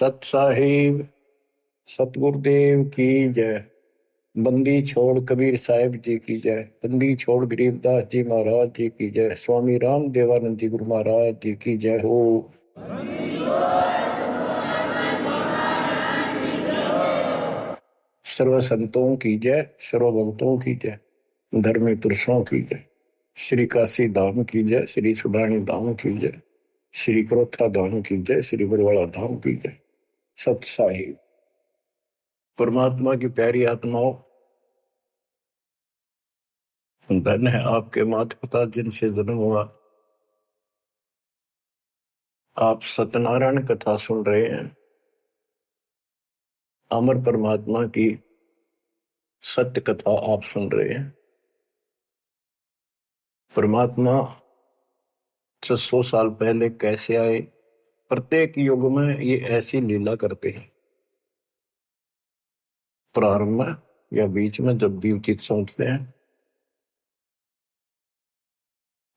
सत साहिब सतगुरुदेव की जय। बंदी छोड़ कबीर साहिब जी की जय। बंदी छोड़ गरीबदास जी महाराज जी की जय। स्वामी राम देवानंद जी गुरु महाराज जी की जय हो। सर्व संतों की जय, सर्व भक्तों की जय, धर्मी पुरुषों की जय। श्री काशी धाम की जय, श्री सुडानी धाम की जय, श्री क्रोथा धाम की जय, श्री बरवाड़ा धाम की जय। सत साहिब परमात्मा की प्यारी आत्माओं, धन है आपके माता पिता जिनसे जन्म हुआ। आप सत्यनारायण कथा सुन रहे हैं। अमर परमात्मा की सत्य कथा आप सुन रहे हैं। परमात्मा 600 साल पहले कैसे आए, प्रत्येक युग में ये ऐसी लीला करते हैं। प्रारंभ में या बीच में जब भी उचित समझते हैं,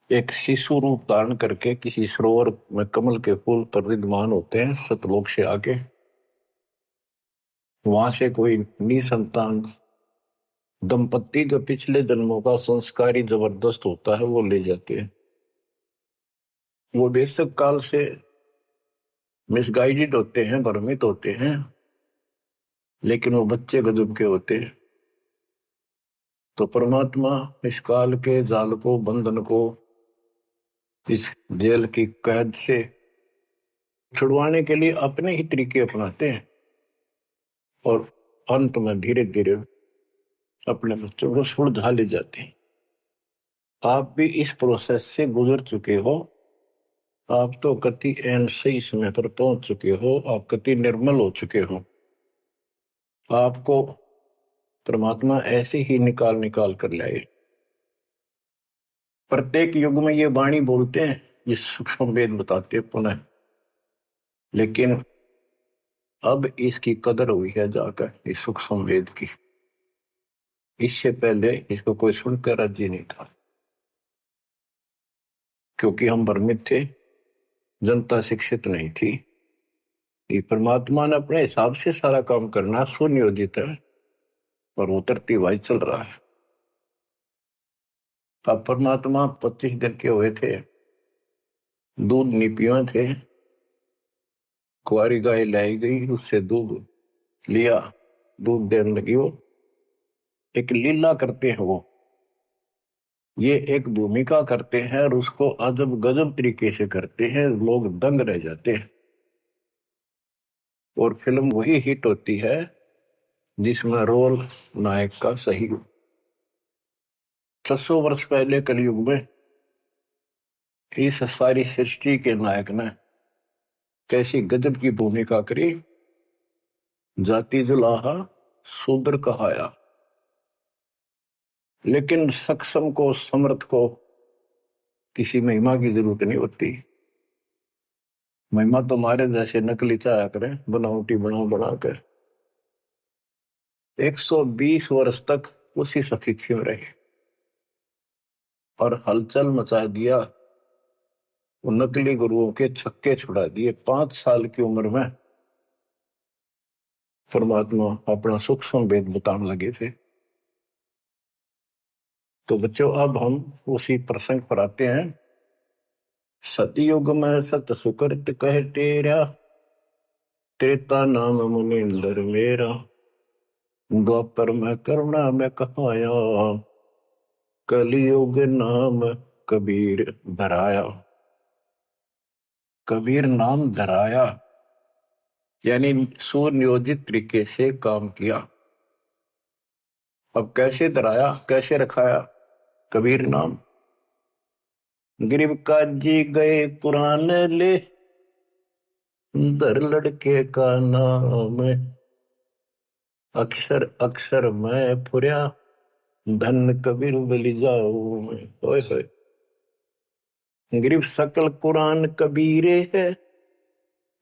एक शिशु रूप धारण करके किसी सरोवर में कमल के फूल पर विद्यमान होते हैं। सतलोक से आके वहां से कोई निसंतान दंपत्ति जो पिछले जन्मों का संस्कारी जबरदस्त होता है वो ले जाते हैं। वो बेशक काल से मिसगाइडेड होते हैं, भ्रमित होते हैं, लेकिन वो बच्चे गजब के होते हैं। तो परमात्मा इस काल के जाल को, बंधन को, इस जेल की कैद से छुड़वाने के लिए अपने ही तरीके अपनाते हैं और अंत में धीरे धीरे अपने बच्चों को सुलझा ले जाते हैं। आप भी इस प्रोसेस से गुजर चुके हो। आप तो कति एन सही समय पर पहुंच चुके हो। आप कति निर्मल हो चुके हो। आपको परमात्मा ऐसे ही निकाल निकाल कर लाए। प्रत्येक युग में ये वाणी बोलते हैं, ये सूक्ष्म वेद बताते पुनः, लेकिन अब इसकी कदर हुई है जाकर इस सूक्ष्म वेद की। इससे पहले इसको कोई सुनकर राजी नहीं था, क्योंकि हम भ्रमित थे, जनता शिक्षित नहीं थी। ये परमात्मा ने अपने हिसाब से सारा काम करना सुनियोजित है और उतरती हुआ चल रहा है। अब परमात्मा 25 दिन के हुए थे, दूध नहीं पिए थे। कुंवारी गाय लाई गई, उससे दूध लिया, दूध देने लगी। वो एक लीला करते हैं, वो ये एक भूमिका करते हैं और उसको अजब गजब तरीके से करते हैं। लोग दंग रह जाते हैं और फिल्म वही हिट होती है जिसमें रोल नायक का सही हो। 600 वर्ष पहले कलयुग में इस सारी सृष्टि के नायक ने कैसी गजब की भूमिका करी। जाति जुलाहा शूद्र कहाया, लेकिन सक्षम को, समर्थ को किसी महिमा की जरूरत नहीं होती। महिमा तो हमारे जैसे नकली चाया करें, बनावटी बना कर 120 वर्ष तक उसी स्थिति में रहे और हलचल मचा दिया। वो नकली गुरुओं के छक्के छुड़ा दिए। 5 साल की उम्र में परमात्मा अपना सूक्ष्म वेद बताने लगे थे। तो बच्चों, अब हम उसी प्रसंग पर आते हैं। सतयुग में सत सुकृत कह टेरा, त्रेता नाम मुनिंदर मेरा, द्वापर में करुणा में कहाया, कलियुग नाम कबीर धराया। कबीर नाम धराया यानी सुनियोजित तरीके से काम किया। अब कैसे धराया, कैसे रखाया कबीर नाम? गरीब काजी गए कुरान ले, दर लड़के का नाम, अक्षर अक्षर मैं फुरिया, धन कबीर बलि जाऊं मैं। ओए होए, गरीब सकल कुरान कबीरे है,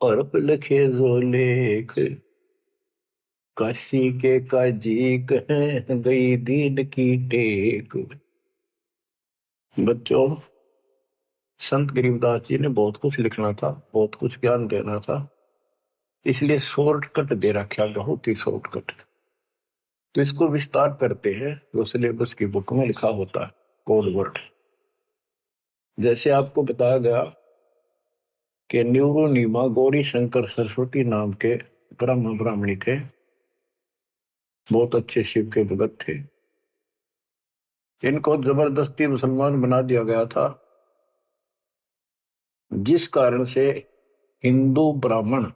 और लिखे जो लेख, काशी के काजी कहें गई दीन की टेक। बच्चों, संत गरीबदास जी ने बहुत कुछ लिखना था, बहुत कुछ ज्ञान देना था, इसलिए शॉर्टकट दे रखा, बहुत ही शॉर्टकट। तो इसको विस्तार करते हैं जो सिलेबस की बुक में लिखा होता है, कोड वर्ड। जैसे आपको बताया गया कि न्यूरोनीमा गौरी शंकर सरस्वती नाम के ब्राह्मणी थे, बहुत अच्छे शिव के भगत थे। इनको जबरदस्ती मुसलमान बना दिया गया था, जिस कारण से हिंदू ब्राह्मण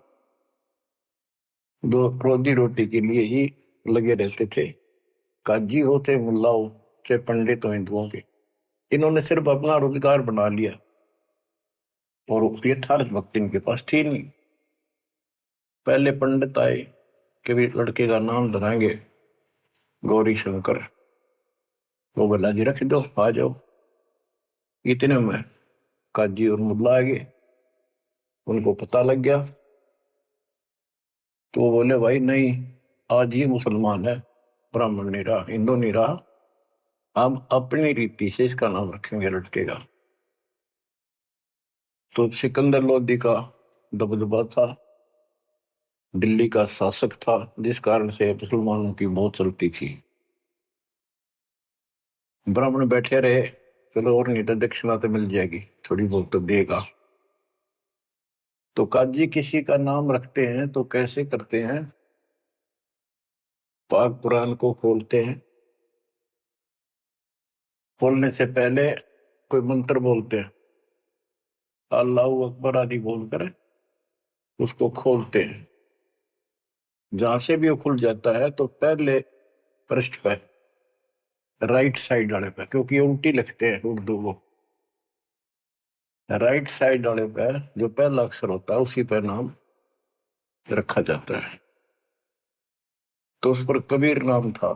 जो रोजी रोटी के लिए ही लगे रहते थे, काजी हो चाहे मुल्ला हो चाहे पंडित हो हिंदुओं के, इन्होंने सिर्फ अपना रोजगार बना लिया और यथार्थ भक्ति इनके पास थी नहीं। पहले पंडित आए कि भी लड़के का नाम धराएंगे गौरी शंकर, वो बोला जी रख दो, आ जाओ। इतने में काजी और मुल्ला आ गए, उनको पता लग गया, तो वो बोले भाई नहीं, आज ये मुसलमान है, ब्राह्मण नहीं रहा, हिंदू नहीं रहा, हम अपनी रीति से इसका नाम रखेंगे लड़के का। तो सिकंदर लोदी का दबदबा था, दिल्ली का शासक था, जिस कारण से मुसलमानों की बहुत चलती थी। ब्राह्मण बैठे रहे, चलो और नहीं तो दक्षिणा तो मिल जाएगी, थोड़ी बहुत तो देगा। तो काजी किसी का नाम रखते हैं तो कैसे करते हैं, पाक कुरान को खोलते हैं, खोलने से पहले कोई मंत्र बोलते हैं, अल्लाहू अकबर आदि बोलकर उसको खोलते हैं। जहां से भी वो खुल जाता है तो पहले पृष्ठ पे, राइट साइड वाले पे, क्योंकि उल्टी लिखते हैं उर्दू को, राइट साइड वाले पे जो पहला अक्षर होता है उसी पे नाम रखा जाता है। तो उस पर कबीर नाम था।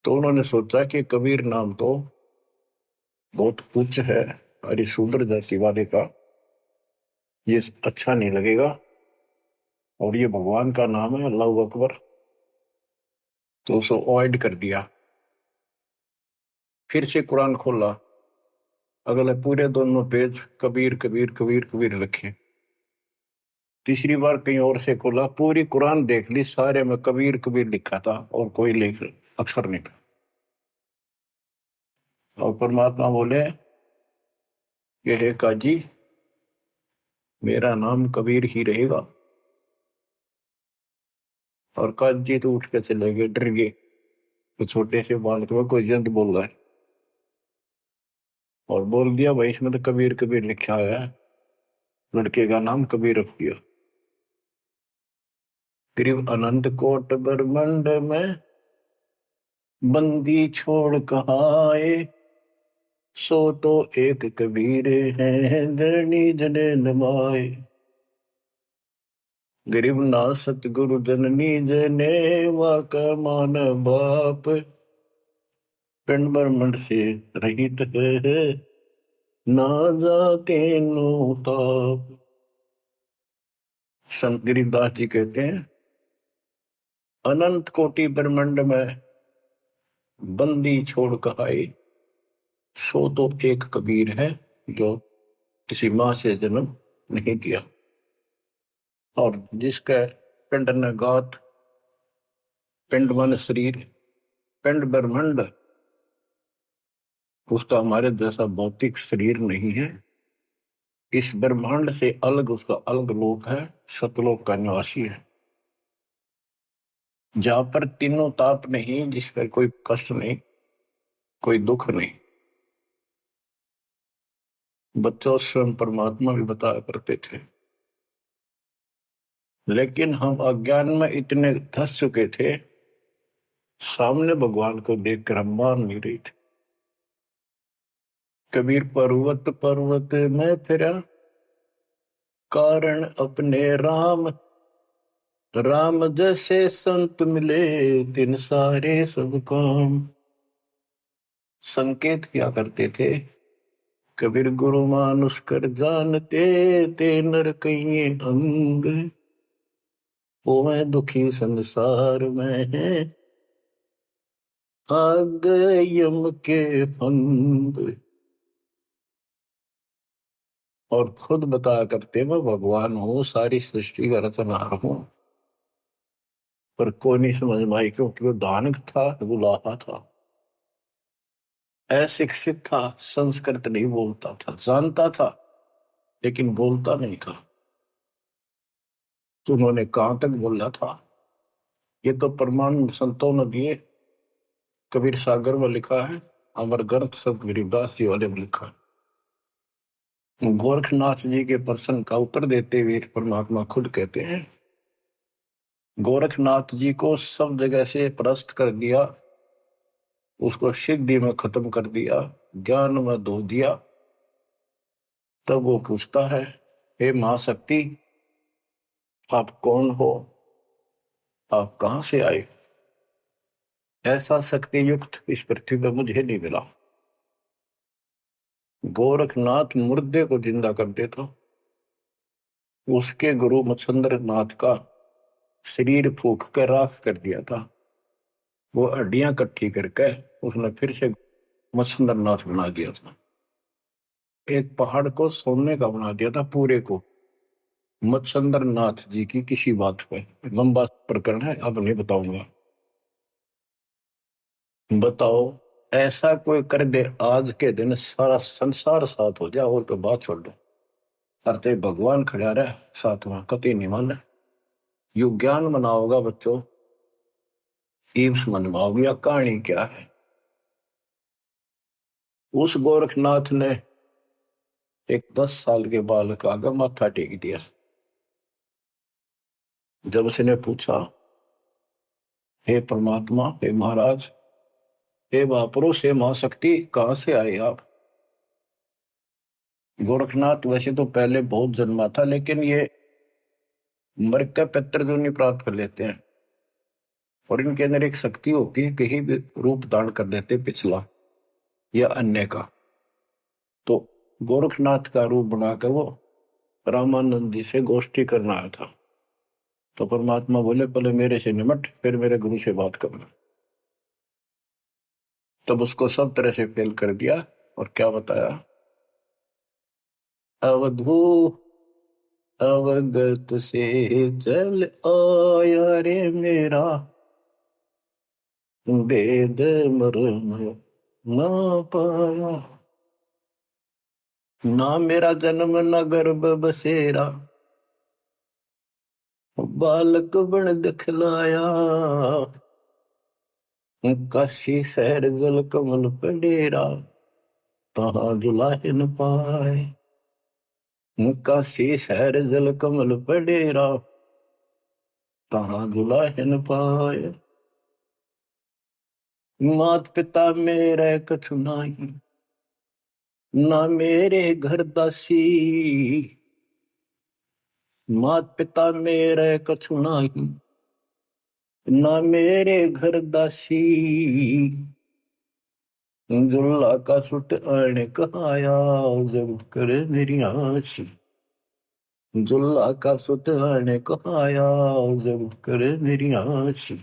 तो उन्होंने सोचा कि कबीर नाम तो बहुत उच्च है, अरे शूद्र जाति वाले का ये अच्छा नहीं लगेगा, और ये भगवान का नाम है अल्लाह अकबर, तो उसको अवॉइड कर दिया। फिर से कुरान खोला, अगले पूरे दोनों पेज कबीर कबीर कबीर कबीर लिखे। तीसरी बार कहीं और से खोला, पूरी कुरान देख ली, सारे में कबीर कबीर लिखा था और कोई लिख अक्षर नहीं था। और परमात्मा बोले कि हे काजी, मेरा नाम कबीर ही रहेगा। और काजी तो उठ के चले गए, डर गए, तो छोटे से बालक में कोई जंत बोल रहा है, और बोल दिया भाई इसमें तो कबीर कबीर लिखा है, लड़के का नाम कबीर रख दिया। करीब अनंत कोट ब्रह्मांड में बंदी छोड़ कहाए, सो तो एक कबीर है धरणी जने नमाए। गरीब ना सतगुरु जननी जने वाका मान बाप, पिंड ब्रह्मंड से रहित है ना जाके नो ताप। संत गरीबदास जी कहते हैं, अनंत कोटि ब्रह्मांड में बंदी छोड़ कहाए, सो तो एक कबीर है जो किसी मां से जन्म नहीं किया। और जिसका पिंड न गात, पिंड मन शरीर, पिंड ब्रह्मांड, उसका हमारे जैसा भौतिक शरीर नहीं है, इस ब्रह्मांड से अलग उसका अलग लोक है, सतलोक का निवासी है, जहां पर तीनों ताप नहीं, जिस पर कोई कष्ट नहीं, कोई दुख नहीं। बच्चों स्वयं परमात्मा भी बताया करते थे, लेकिन हम अज्ञान में इतने धस चुके थे, सामने भगवान को देखकर हम मान नहीं रहे थे। कबीर पर्वत पर्वत में फिरा, कारण अपने राम, राम जैसे संत मिले दिन सारे सब काम। संकेत किया करते थे, कबीर गुरु मानुष कर जानते, ते नर कहिए अंग, वो मैं दुखी संसार में है, आ गए यम के फंद। और खुद बताया करते मैं भगवान हूँ, सारी सृष्टि का रचनहार हूँ। पर कोई नहीं समझ में आई, क्योंकि वो दानक था, गुलाहा था, अशिक्षित था, संस्कृत नहीं बोलता था, जानता था लेकिन बोलता नहीं था। तो उन्होंने कहां तक बोला था, ये तो प्रमाण संतों ने दिए। कबीर सागर में लिखा है, अमर ग्रंथ संत गरीबदास जी वाले में लिखा है। गोरखनाथ जी के प्रश्न का उत्तर देते हुए परमात्मा खुद कहते हैं, गोरखनाथ जी को सब जगह से परास्त कर दिया, उसको सिद्धि में खत्म कर दिया, ज्ञान में धो दिया। तब वो पूछता है, हे महाशक्ति, आप कौन हो, आप कहां से आए? ऐसा शक्ति युक्त इस पृथ्वी पर मुझे नहीं मिला। गोरखनाथ मुर्दे को जिंदा कर देता, उसके गुरु मच्छंद्र नाथ का शरीर फूक कर राख कर दिया था। वो हड्डियां इकट्ठी करके उसने फिर से मच्छंद्र नाथ बना दिया था। एक पहाड़ को सोने का बना दिया था पूरे को, मच्छंद्र नाथ जी की किसी बात पे। लंबा प्रकरण है, अब नहीं बताऊंगा। बताओ, ऐसा कोई कर दे आज के दिन सारा संसार साथ हो जाए, और तो बात छोड़ दो, अरे भगवान खड़ा रहे साथ में, कति नहीं माने। यू ज्ञान मनाओगा बच्चों, ईव समझ में आओगी या कहानी क्या है। उस गोरखनाथ ने एक 10 साल के बालक आगे माथा टेक दिया। जब उसने पूछा, हे परमात्मा, हे महाराज, हे महापुरुष, हे महाशक्ति, कहां से आए आप? गोरखनाथ वैसे तो पहले बहुत जन्मा था, लेकिन ये मर का पितृ जो नहीं प्राप्त कर लेते हैं, और इनके अंदर एक शक्ति होती है, कहीं भी रूप धारण कर लेते पिछला या अन्य का। तो गोरखनाथ का रूप बनाकर वो रामानंद जी से गोष्ठी करना आया था। तो परमात्मा बोले, पहले मेरे से निमट, फिर मेरे गुरु से बात करना। तब उसको सब तरह से फेल कर दिया, और क्या बताया, अवधू अवगत से चल आया रे मेरा, वेद मर्म ना पाया। ना मेरा जन्म न गर्भ बसेरा, बालक बन दिखलाया। काशी शहर जल कमल पे डेरा, तहां दुलाहे न पाए। काशी शहर जल कमल पे डेरा, तहां दुलाहे न पाए। मात पिता मेरे कछु नाही, ना मेरे घर दासी। मात पिता मेरे कछु नाही, ना मेरे घर दासी। दुल्ला का सुत आने कहाया, जब करे मेरी आसी। दुल्ला का सुत आने कहाया, जब करे मेरी आसी।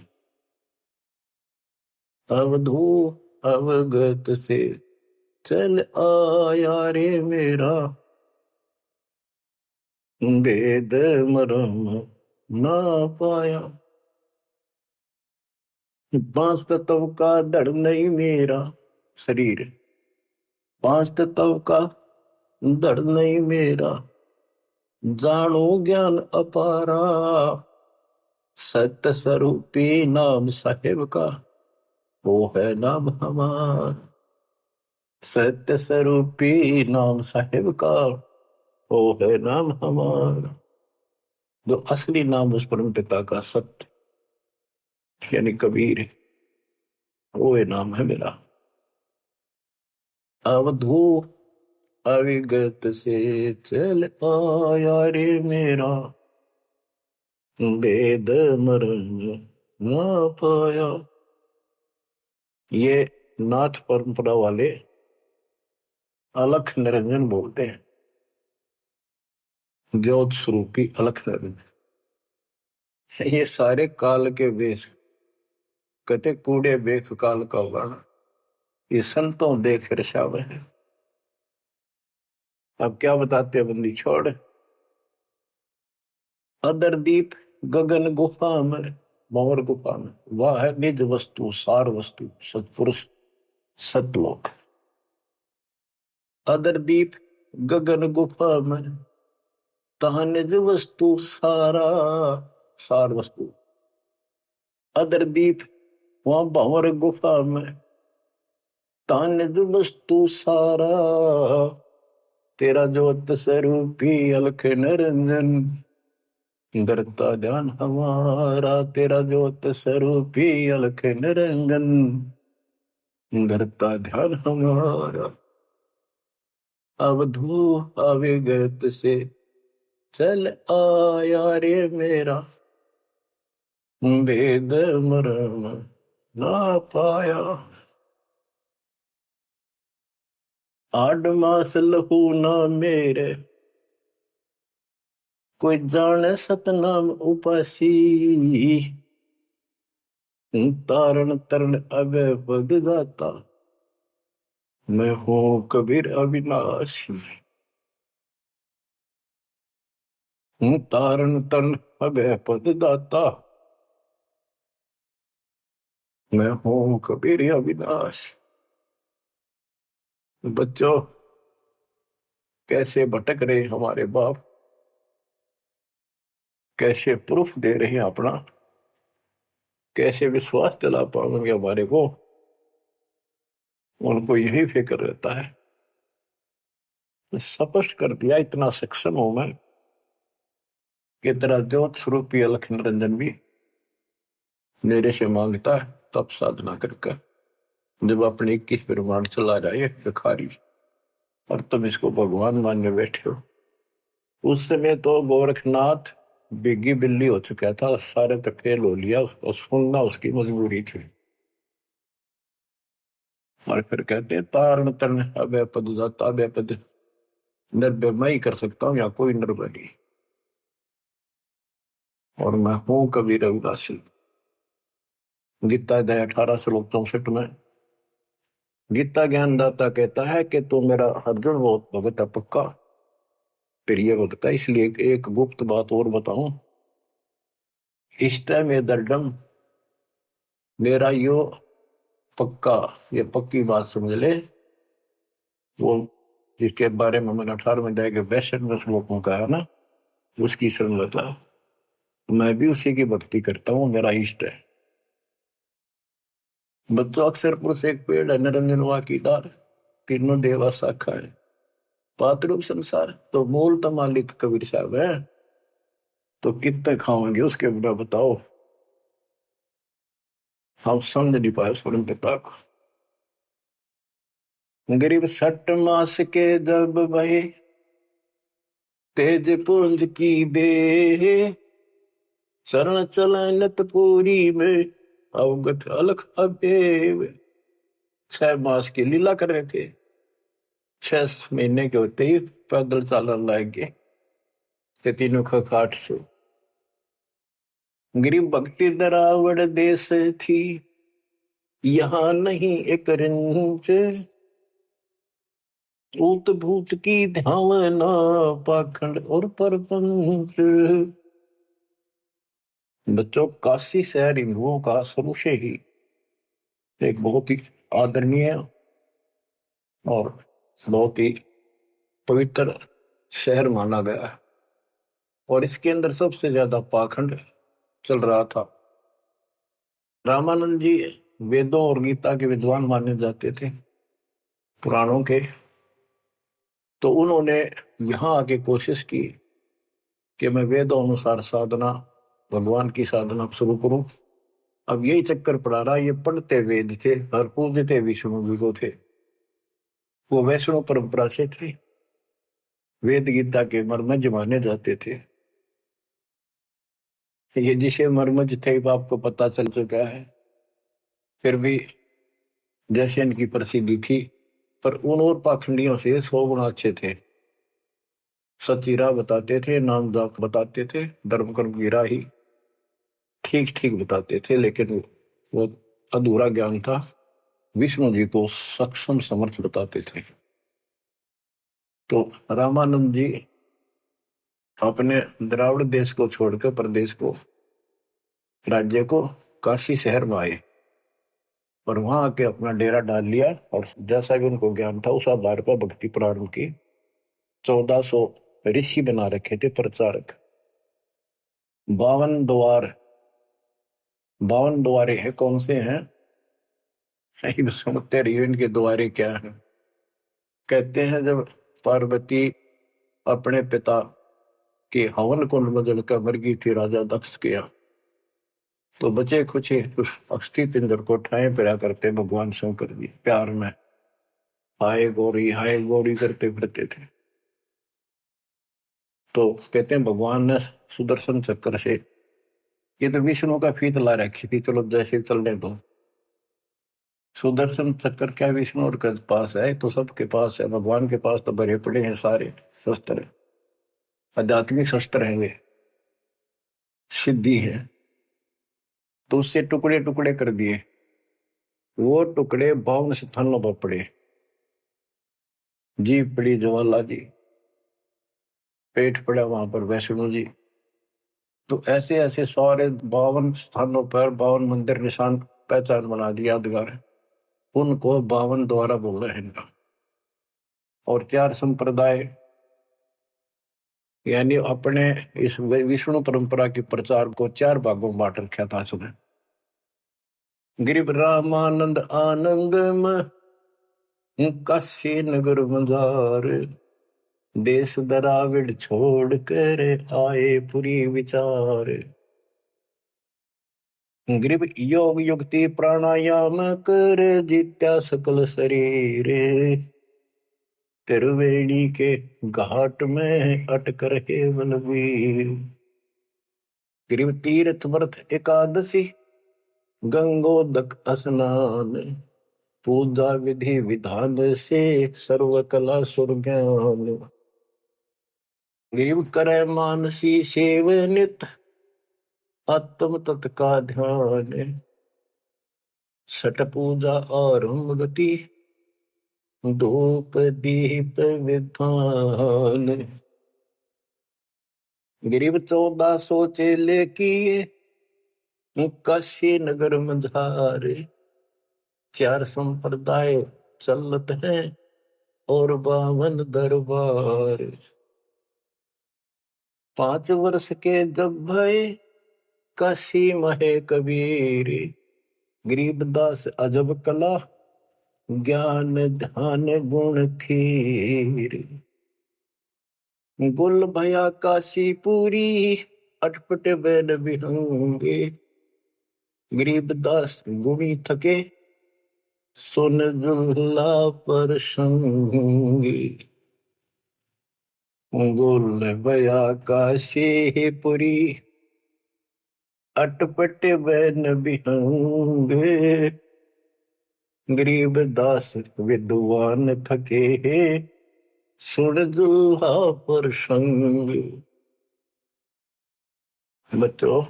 अवधू अवगत से चल आया रे मेरा, वेद मरम ना पाया। 5 तत्व का धड़ नहीं मेरा शरीर, 5 तत्व का धड़ नहीं मेरा। जानो ज्ञान अपारा, सत्य स्वरूपी नाम साहेब का, वो है नाम हमार। सत्य स्वरूपी नाम साहेब का, वो है नाम हमार। जो असली नाम उस परम पिता का सत्य यानी कबीर है, वो ये नाम है मेरा। अवधू अविगत से चल आया रे मेरा, वेद मरण ना पाया। ये नाथ परंपरा वाले अलख निरंजन बोलते हैं, ज्योत स्वरूपी अलख निरंजन। ये सारे काल के वेश, कहते कूड़े बेख काल का वर्ण, ये संतों देख रशाव है। अब क्या बताते हैं बंदी छोड़। अदर दीप गगन गुफा में, भंवर गुफा में, वह है निज वस्तु सार वस्तु सतपुरुष सतलोक। अदर दीप गगन गुफा में, तहाँ निज वस्तु सारा सार वस्तु। अदर दीप वहां भंवर गुफा में, तहाँ निज वस्तु सारा। तेरा ज्योत स्वरूपी अलख निरंजन, करता ध्यान हमारा। तेरा ज्योत स्वरूपी अलख निरंजन, करता ध्यान हमारा। अवधू अविगत से चल आया रे मेरा, वेद मरम ना पाया। आठ मास लहू ना मेरे, कोई जाने सतनाम उपासी। तारण तरण अभय पद दाता, मैं हूं कबीर अविनाशी। हूं तारण तरण अभय पद दाता, मैं हूं कबीर अविनाशी। बच्चों, कैसे भटक रहे हमारे बाप, कैसे प्रूफ दे रहे हैं अपना, कैसे विश्वास दिला पाएंगे हमारे को। उनको यही फिक्र रहता है। स्पष्ट कर दिया, इतना सक्षम हूं मैं कि तेरा ज्योत स्वरूपी अलख निरंजन भी मेरे से मांगता है तब साधना करके। जब अपने 21 ब्रह्मांड चला जाए भिखारी और तुम इसको भगवान मानने बैठे हो। उस समय तो गोरखनाथ बिग्गी बिल्ली हो चुका था, सारे तक फेल हो लिया और सुनना उसकी मजबूरी थी। और फिर कहते हैं तारण तरण अभय पद दाता, अभय पद निर्भय मैं ही कर सकता हूं, या कोई निर्भय नहीं। और मैं हूं कबीर रविदासी। गीता अध्याय 18 श्लोक 64 में गीता ज्ञानदाता कहता है कि तू मेरा अर्जुन बहुत भगत है पक्का, प्रिय भगत है। इसलिए एक गुप्त बात और बताऊं, इष्ट में दर्डम, मेरा यो पक्का, ये पक्की बात समझ ले। वो जिसके बारे में मैंने 18वें अध्याय के 62वें श्लोक में कहा ना, उसकी संगता मैं भी उसी की भक्ति करता हूँ, मेरा इष्ट है। बच्चों, अक्षर पुरुष एक पेड़ है, निरंजन वा की डार, तीनों देवा शाखा है, पातरूप संसार। तो मूल तो मालिक कबीर साहब है, तो कितने खाओगे उसके बिना बताओ। हम समझ नहीं पाए स्वयं पिता को। गरीब 60 मास के जब भय, तेज पुंज की दे, शरण चलनत पूरी में, अवगत अलख अबेव। 6 मास की लीला कर रहे थे, 6 महीने के होते ही पैदल चालन लग गए ते तीनों खाट से। गरीब भक्ति दरावड़ देश थी, यहाँ नहीं एक रिंच, ऊत भूत की ध्यावना, पाखंड और परपंच। बच्चों, काशी शहर हिंदुओं का शुरू से ही एक बहुत ही आदरणीय और बहुत ही पवित्र शहर माना गया है। और इसके अंदर सबसे ज्यादा पाखंड चल रहा था। रामानंद जी वेदों और गीता के विद्वान माने जाते थे, पुराणों के। तो उन्होंने यहाँ आके कोशिश की कि मैं वेदों अनुसार साधना, भगवान की साधना शुरू करूं। अब यही चक्कर पड़ा रहा, ये पढ़ते वेद थे और पूजते विष्णु जी को थे। वो वैष्णव परंपरा से थे, वेद गीता के मर्मज माने जाते थे। ये जिसे मर्मज थे आपको पता चल चुका है। फिर भी जैसे इनकी प्रसिद्धि थी, पर उन और पाखंडियों से 100 गुना अच्छे थे। सच्ची राह बताते थे, नाम जाप बताते थे, धर्म कर्म की राह ही ठीक ठीक बताते थे। लेकिन वो अधूरा ज्ञान था, विष्णु जी को सक्षम समर्थ बताते थे। तो रामानंद जी अपने द्राविड़ देश को छोड़कर प्रदेश को, राज्य को, काशी शहर में आए और वहां आके अपना डेरा डाल लिया। और जैसा भी उनको ज्ञान था उस आधार पर भक्ति प्रारंभ की। 1400 ऋषि बना रखे थे प्रचारक। 52 द्वारे हैं। कौन से हैं? सही सुनते रहिए इनके द्वारे क्या है। कहते हैं जब पार्वती अपने पिता के हवन कुंड में जलकर मर गई थी राजा दक्ष के, तो बचे कुछ उस अस्थि पिंजर को ठाए फिरा करते भगवान शंकर जी प्यार में हाय गौरी करते फिरते थे। तो कहते हैं भगवान ने सुदर्शन चक्र से, ये तो विष्णु का फीत ला रखी थी, चलो जैसे चलने दो। सुदर्शन चक्र क्या विष्णु और के पास है? तो सबके पास है। भगवान के पास तो भरे पड़े हैं सारे शस्त्र, आध्यात्मिक शस्त्र हैं, वे सिद्धि है। तो उससे टुकड़े टुकड़े कर दिए। वो टुकड़े 52 स्थानों पर पड़े। जीभ पड़ी ज्वाला जी, पेट पड़ा वहां पर वैष्णो जी। तो ऐसे ऐसे सारे 52 स्थानों पर 52 मंदिर निशान पहचान बना दिया यादगार। उनको 52 द्वारा बोल रहे हैं। और 4 संप्रदाय, यानी अपने इस विष्णु परंपरा के प्रचार को 4 भागों में बांट रखा था उसने। गिरिव रामानंद आनंद काशी नगर मजार, देश दराविड छोड़ कर आए पुरी विचार। ग्रीब योग युक्ति प्राणायाम कर जित्या सकल शरीर, त्रिवेणी के घाट में अटक रहे बलवीर। ग्रीब तीर्थ व्रत एकादशी, गंगोदक स्नान, पूजा विधि विधान से सर्व कला सुरज्ञान। ग्रीब करे मानसी सेव नित, आत्म तत् का ध्यान, सट पूजा आरंभ गति, धूप दीप विधान। गरीब 1400 चेले किए, काशी नगर मझारे, 4 संप्रदाय चलत हैं और 52 दरबार। 5 वर्ष के जब भय काशी महे कबीर, गरीबदास अजब कला ज्ञान ध्यान गुण थीर। गुल भया काशी पूरी, अटपट बैन बिहंगे, गरीबदास गुणी थके सुन जुल्ला पर संगी। गुल भया काशी पुरी, अटपट बैन बिहंगे, गरीबदास विद्वान थके सुन जुल्हा पर संग। बच्चों,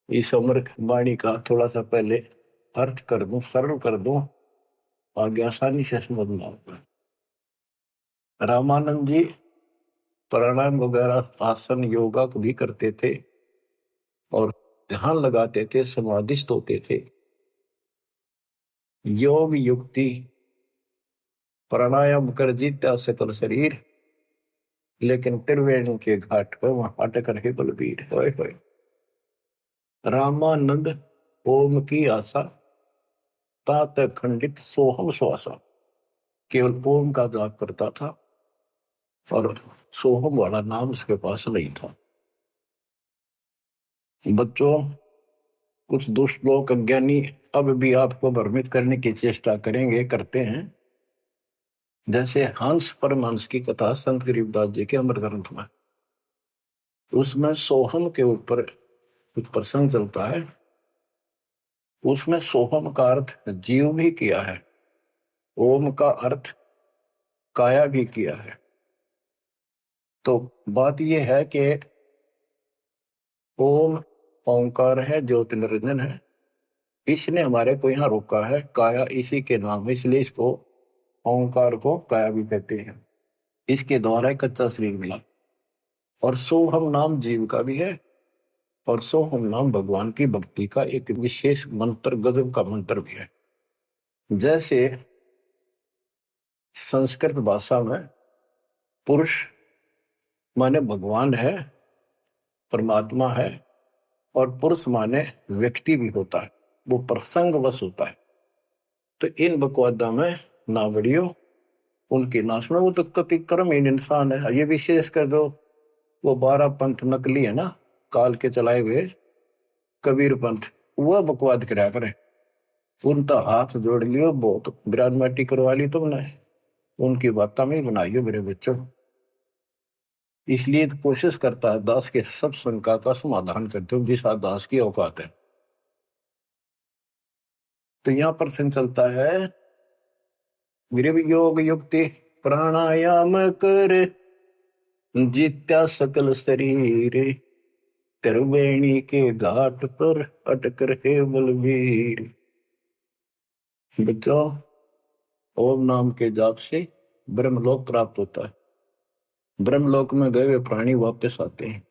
इस अमर वाणी का थोड़ा सा पहले अर्थ कर दूं, सरल कर दूं, आगे आसानी से समझना होगा। रामानंद जी प्राणायाम वगैरह आसन योगा को भी करते थे और ध्यान लगाते थे, समाधिस्थ होते थे। योग युक्ति प्राणायाम कर जीता सकल शरीर, लेकिन त्रिवेणी के घाट पर वहां अटक रहे बलबीर। होए होए। रामानंद ओम की आशा, तात खंडित सोहम श्वासा, केवल ओम का जाप करता था और सोहम वाला नाम उसके पास नहीं था। बच्चों, कुछ दुष्ट लोग अज्ञानी अब भी आपको भ्रमित करने की चेष्टा करेंगे, करते हैं। जैसे हंस परमहंस की कथा संत गरीबदास जी के अमर ग्रंथ में, उसमें सोहम के ऊपर कुछ प्रसंग चलता है। उसमें सोहम का अर्थ जीव भी किया है, ओम का अर्थ काया भी किया है। तो बात यह है कि ओम ओंकार है, ज्योति निरंजन है। इसने हमारे को यहाँ रोका है, काया इसी के नाम है, इसलिए इसको ओंकार को काया भी कहते हैं। इसके द्वारा कच्चा शरीर मिला। और सोहम नाम जीव का भी है, और सोहम नाम भगवान की भक्ति का एक विशेष मंत्र, गजब का मंत्र भी है। जैसे संस्कृत भाषा में पुरुष माने भगवान है, परमात्मा है, और पुरुष माने व्यक्ति भी होता है, वो प्रसंगवश होता है। तो इन बकवादा में ना बढ़ियो उनकी नाश में, वो तो कति कर्महीन इंसान है। ये विशेष कर दो, वो 12 पंथ नकली है ना, काल के चलाए हुए कबीर पंथ, वह बकवाद कराया करे। उनका हाथ जोड़ लियो, बहुत ग्रानमेटी करवा ली तुमने, उनकी बात में बनाई हो मेरे बच्चों। इसलिए तो कोशिश करता है दास के सब शंका का समाधान करते हो जिस दास की औकात है। तो यहां प्रश्न चलता है, गृह योग युक्ति प्राणायाम कर जित्या सकल शरीर, त्रिवेणी के घाट पर अटक रहे बलवीर। बच्चों, ओम नाम के जाप से ब्रह्मलोक प्राप्त होता है। ब्रह्मलोक में गए हुए प्राणी वापस आते हैं।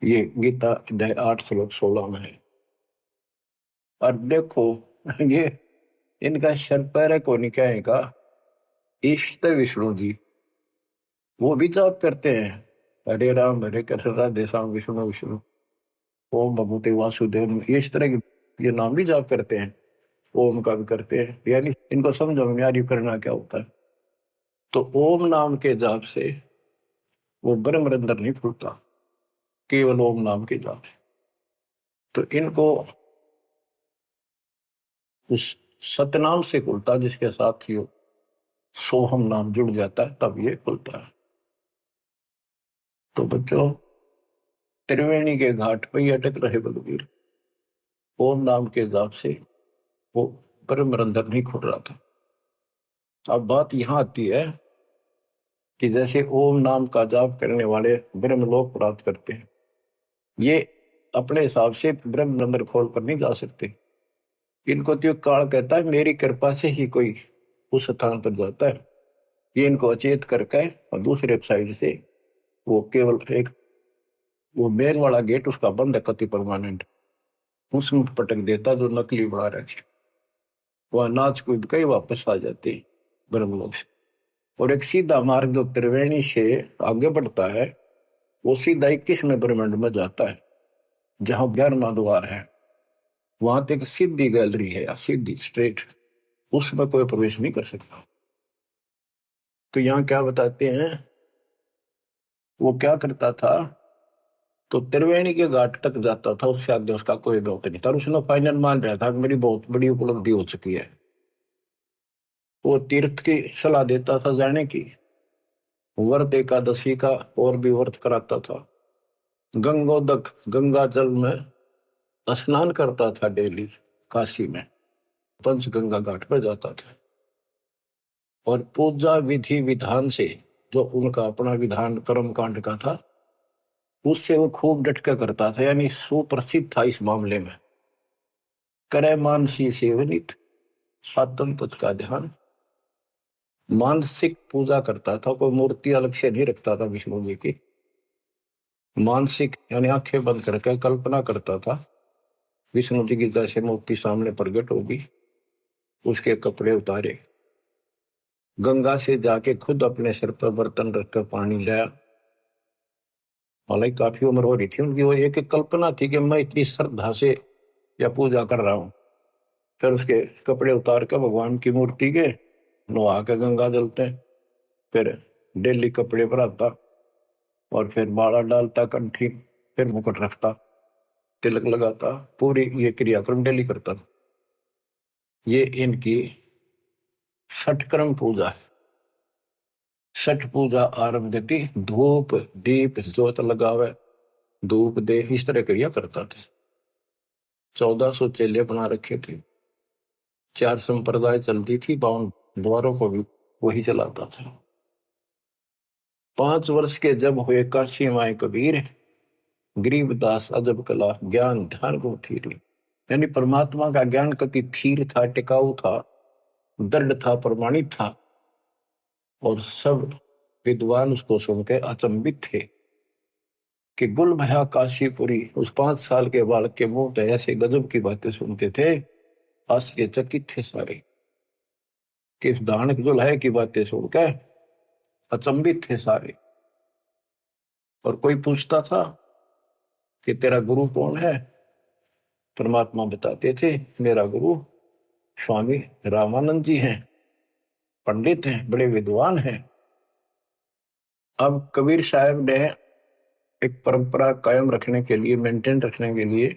ये गीता अध्याय 8 श्लोक 16 में है। और देखो ये इनका शर पैर को निकाय का इष्ट विष्णु जी, वो भी जाप करते हैं, हरे राम हरे कृष्ण राधे श्याम विष्णु विष्णु ओम भगवते वासुदेव, ये इस तरह के ये नाम भी जाप करते हैं, ओम का भी करते हैं। यानी इनको समझो यार करना क्या होता है। तो ओम नाम के जाप से वो ब्रह्म रंध्र नहीं खुलता, केवल ओम नाम के जाप से। तो इनको उस सतनाम से खुलता, जिसके साथ ही सोहम नाम जुड़ जाता है, तब ये खुलता है। तो बच्चों, त्रिवेणी के घाट पर ही अटक रहे बलवीर, ओम नाम के जाप से वो ब्रह्म रंध्र नहीं खुल रहा था। अब बात यहां आती है कि जैसे ओम नाम का जाप करने वाले ब्रह्मलोक प्राप्त करते हैं, ये अपने हिसाब से ब्रह्म रंध्र खोल कर नहीं जा सकते। इनको तो काल कहता है मेरी कृपा से ही कोई उस स्थान पर जाता है। ये इनको अचेत करके और दूसरे साइड से वो केवल एक वो मेन वाला गेट उसका बंद है कति परमानेंट, उसमें पटक देता जो नकली बना रखे, वह नाच कूद के वापस आ जाते ब्रह्मलोक से। और एक सीधा मार्ग जो त्रिवेणी से आगे बढ़ता है, वो सीधा 21वें ब्रह्मांड में जाता है, जहां 11वां द्वार है। वहां तक सीधी गैलरी है, या सीधी स्ट्रेट, उसमें कोई प्रवेश नहीं कर सकता। तो यहाँ क्या बताते हैं, वो क्या करता था, तो त्रिवेणी के घाट तक जाता था, उससे आगे उसका कोई बहुत नहीं था। उसने फाइनल मान रहा था कि मेरी बहुत बड़ी उपलब्धि हो चुकी है। वो तीर्थ की सलाह देता था जाने की, व्रत एकादशी का और भी व्रत कराता था, गंगोदक गंगा जल में स्नान करता था डेली, काशी में पंचगंगा घाट पर जाता था। और पूजा विधि विधान से, जो उनका अपना विधान कर्म कांड का था, उससे वो खूब डटका करता था, यानी सुप्रसिद्ध था इस मामले में। करे मानसी सेवनित आत्म तुझ का ध्यान, मानसिक पूजा करता था, कोई मूर्ति अलग से नहीं रखता था विष्णु जी की। मानसिक यानी आंखें बंद करके कल्पना करता था विष्णु जी की जैसे मूर्ति सामने प्रकट होगी, उसके कपड़े उतारे, गंगा से जाके खुद अपने सिर पर बर्तन रखकर पानी लाया। हालांकि काफी उम्र हो रही थी उनकी, वो एक कल्पना थी कि मैं इतनी श्रद्धा से या पूजा कर रहा हूं। फिर उसके कपड़े उतार कर भगवान की मूर्ति के नहा के गंगा जलते हैं, फिर डेली कपड़े पर आता, और फिर माला डालता कंठी, फिर मुकुट रखता, तिलक लगाता, पूरी ये क्रियाक्रम डेली करता था। ये इनकी षटक्रम पूजा है। छठ पूजा आरंभ थी, धूप दीप ज्योत लगावे, धूप दे, इस तरह क्रिया करता था। 1400 चेले बना रखे थे, 4 संप्रदाय चलती थी, 52 द्वारों को भी वही चलाता था। 5 वर्ष के जब हुए काशी माए कबीर, गरीबदास अजब कला ज्ञान ध्यान को थी। यानी परमात्मा का ज्ञान कति थीर था, टिकाऊ था, दृढ़ था, प्रमाणित था। और सब विद्वान उसको सुन के अचंभित थे कि गुल भया काशीपुरी। उस 5 साल के बालक के मुंह पे ऐसे गजब की बातें सुनते थे, आश्चर्यचकित थे सारे कि इस दानक दुल्हे की बातें सुनकर अचंभित थे सारे। और कोई पूछता था कि तेरा गुरु कौन है? परमात्मा बताते थे मेरा गुरु स्वामी रामानंद जी हैं, पंडित हैं, बड़े विद्वान हैं। अब कबीर साहब ने एक परंपरा कायम रखने के लिए, मेंटेन रखने के लिए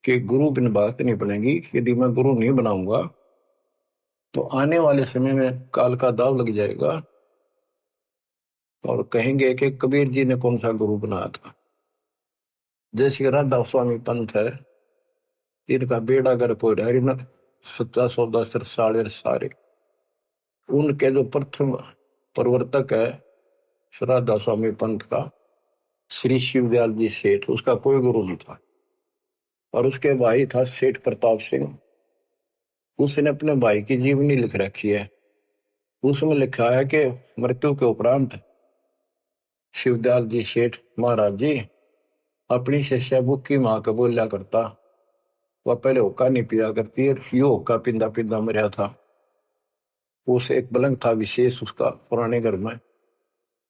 कि गुरु बिन बात नहीं बनेगी, यदि मैं गुरु नहीं बनाऊंगा तो आने वाले समय में काल का दाव लग जाएगा और कहेंगे कि कबीर जी ने कौन सा गुरु बनाया था। जैसे राधा स्वामी पंथ है, इनका बेड़ा गर्क हो रहा है, सच्चा सौदा सर साढ़े सारे। उनके जो प्रथम प्रवर्तक है राधा स्वामी पंथ का श्री शिवदयाल जी सेठ, उसका कोई गुरु नहीं था। और उसके भाई था सेठ प्रताप सिंह, उसने अपने भाई की जीवनी लिख रखी है। उसमें लिखा है कि मृत्यु के उपरांत शिवदयाल जी सेठ महाराज जी अपनी शिष्या बुक्की माँ का बोलिया करता। वह पहले होका नहीं पिया करती, ये होका पिंदा पिंदा मरिया था। उस एक पलंग था विशेष उसका पुराने घर में,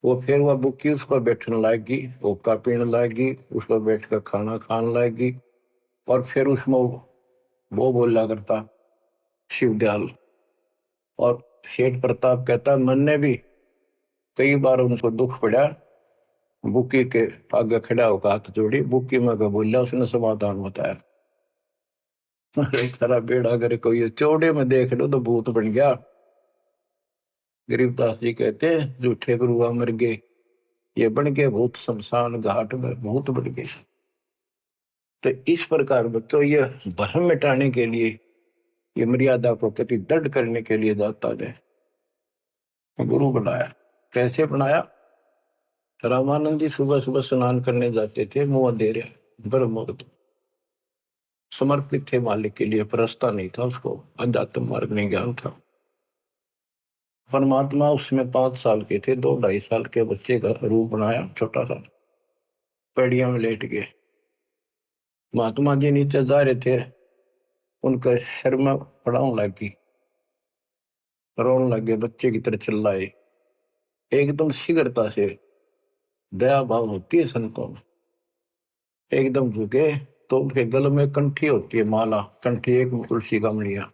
वो फिर वह बुक्की उस पर बैठने लाएगी, होका पीने लाएगी, उस पर बैठ कर खाना खाने लाएगी। और फिर उसमें वो बोला करता शिवदयाल। और सेठ प्रताप कहता मैंने भी कई बार उनको दुख पड़ा, बुक्की के आगे खड़ा होकर हाथ जोड़ी, बुक्की में का बोलिया, उसने समाधान बताया। सारा बेड़ा अगर कोई चौड़े में देख लो तो भूत बन गया। गरीबदास जी कहते हैं झूठे गुरुआ मर गए, ये बन गए भूत शमशान घाट में भूत बन गए। तो इस प्रकार बच्चों ये भ्रम मिटाने के लिए, ये मर्यादा को कति दृढ़ करने के लिए दाता ने गुरु बनाया। कैसे बनाया? रामानंद जी सुबह सुबह स्नान करने जाते थे, मुंह अंधेरे, ब्रह्म मुहूर्त, समर्पित थे मालिक के लिए, परस्ता नहीं था उसको, अध्यात्म मार्ग नहीं ज्ञान था। परमात्मा उसमें 5 साल के थे, 2-2.5 साल के बच्चे का रूप बनाया, छोटा सा, पेड़िया में लेट गए। महात्मा जी नीचे जा रहे थे, उनका सिर में पड़ाव लगी, रोने लगे, बच्चे की तरह चिल्लाए। एकदम शीघ्रता से, दया भाव होती है संतों में, एकदम झुके तो उनके गले में कंठी होती है, माला कंठी, एक तुलसी का मणिया,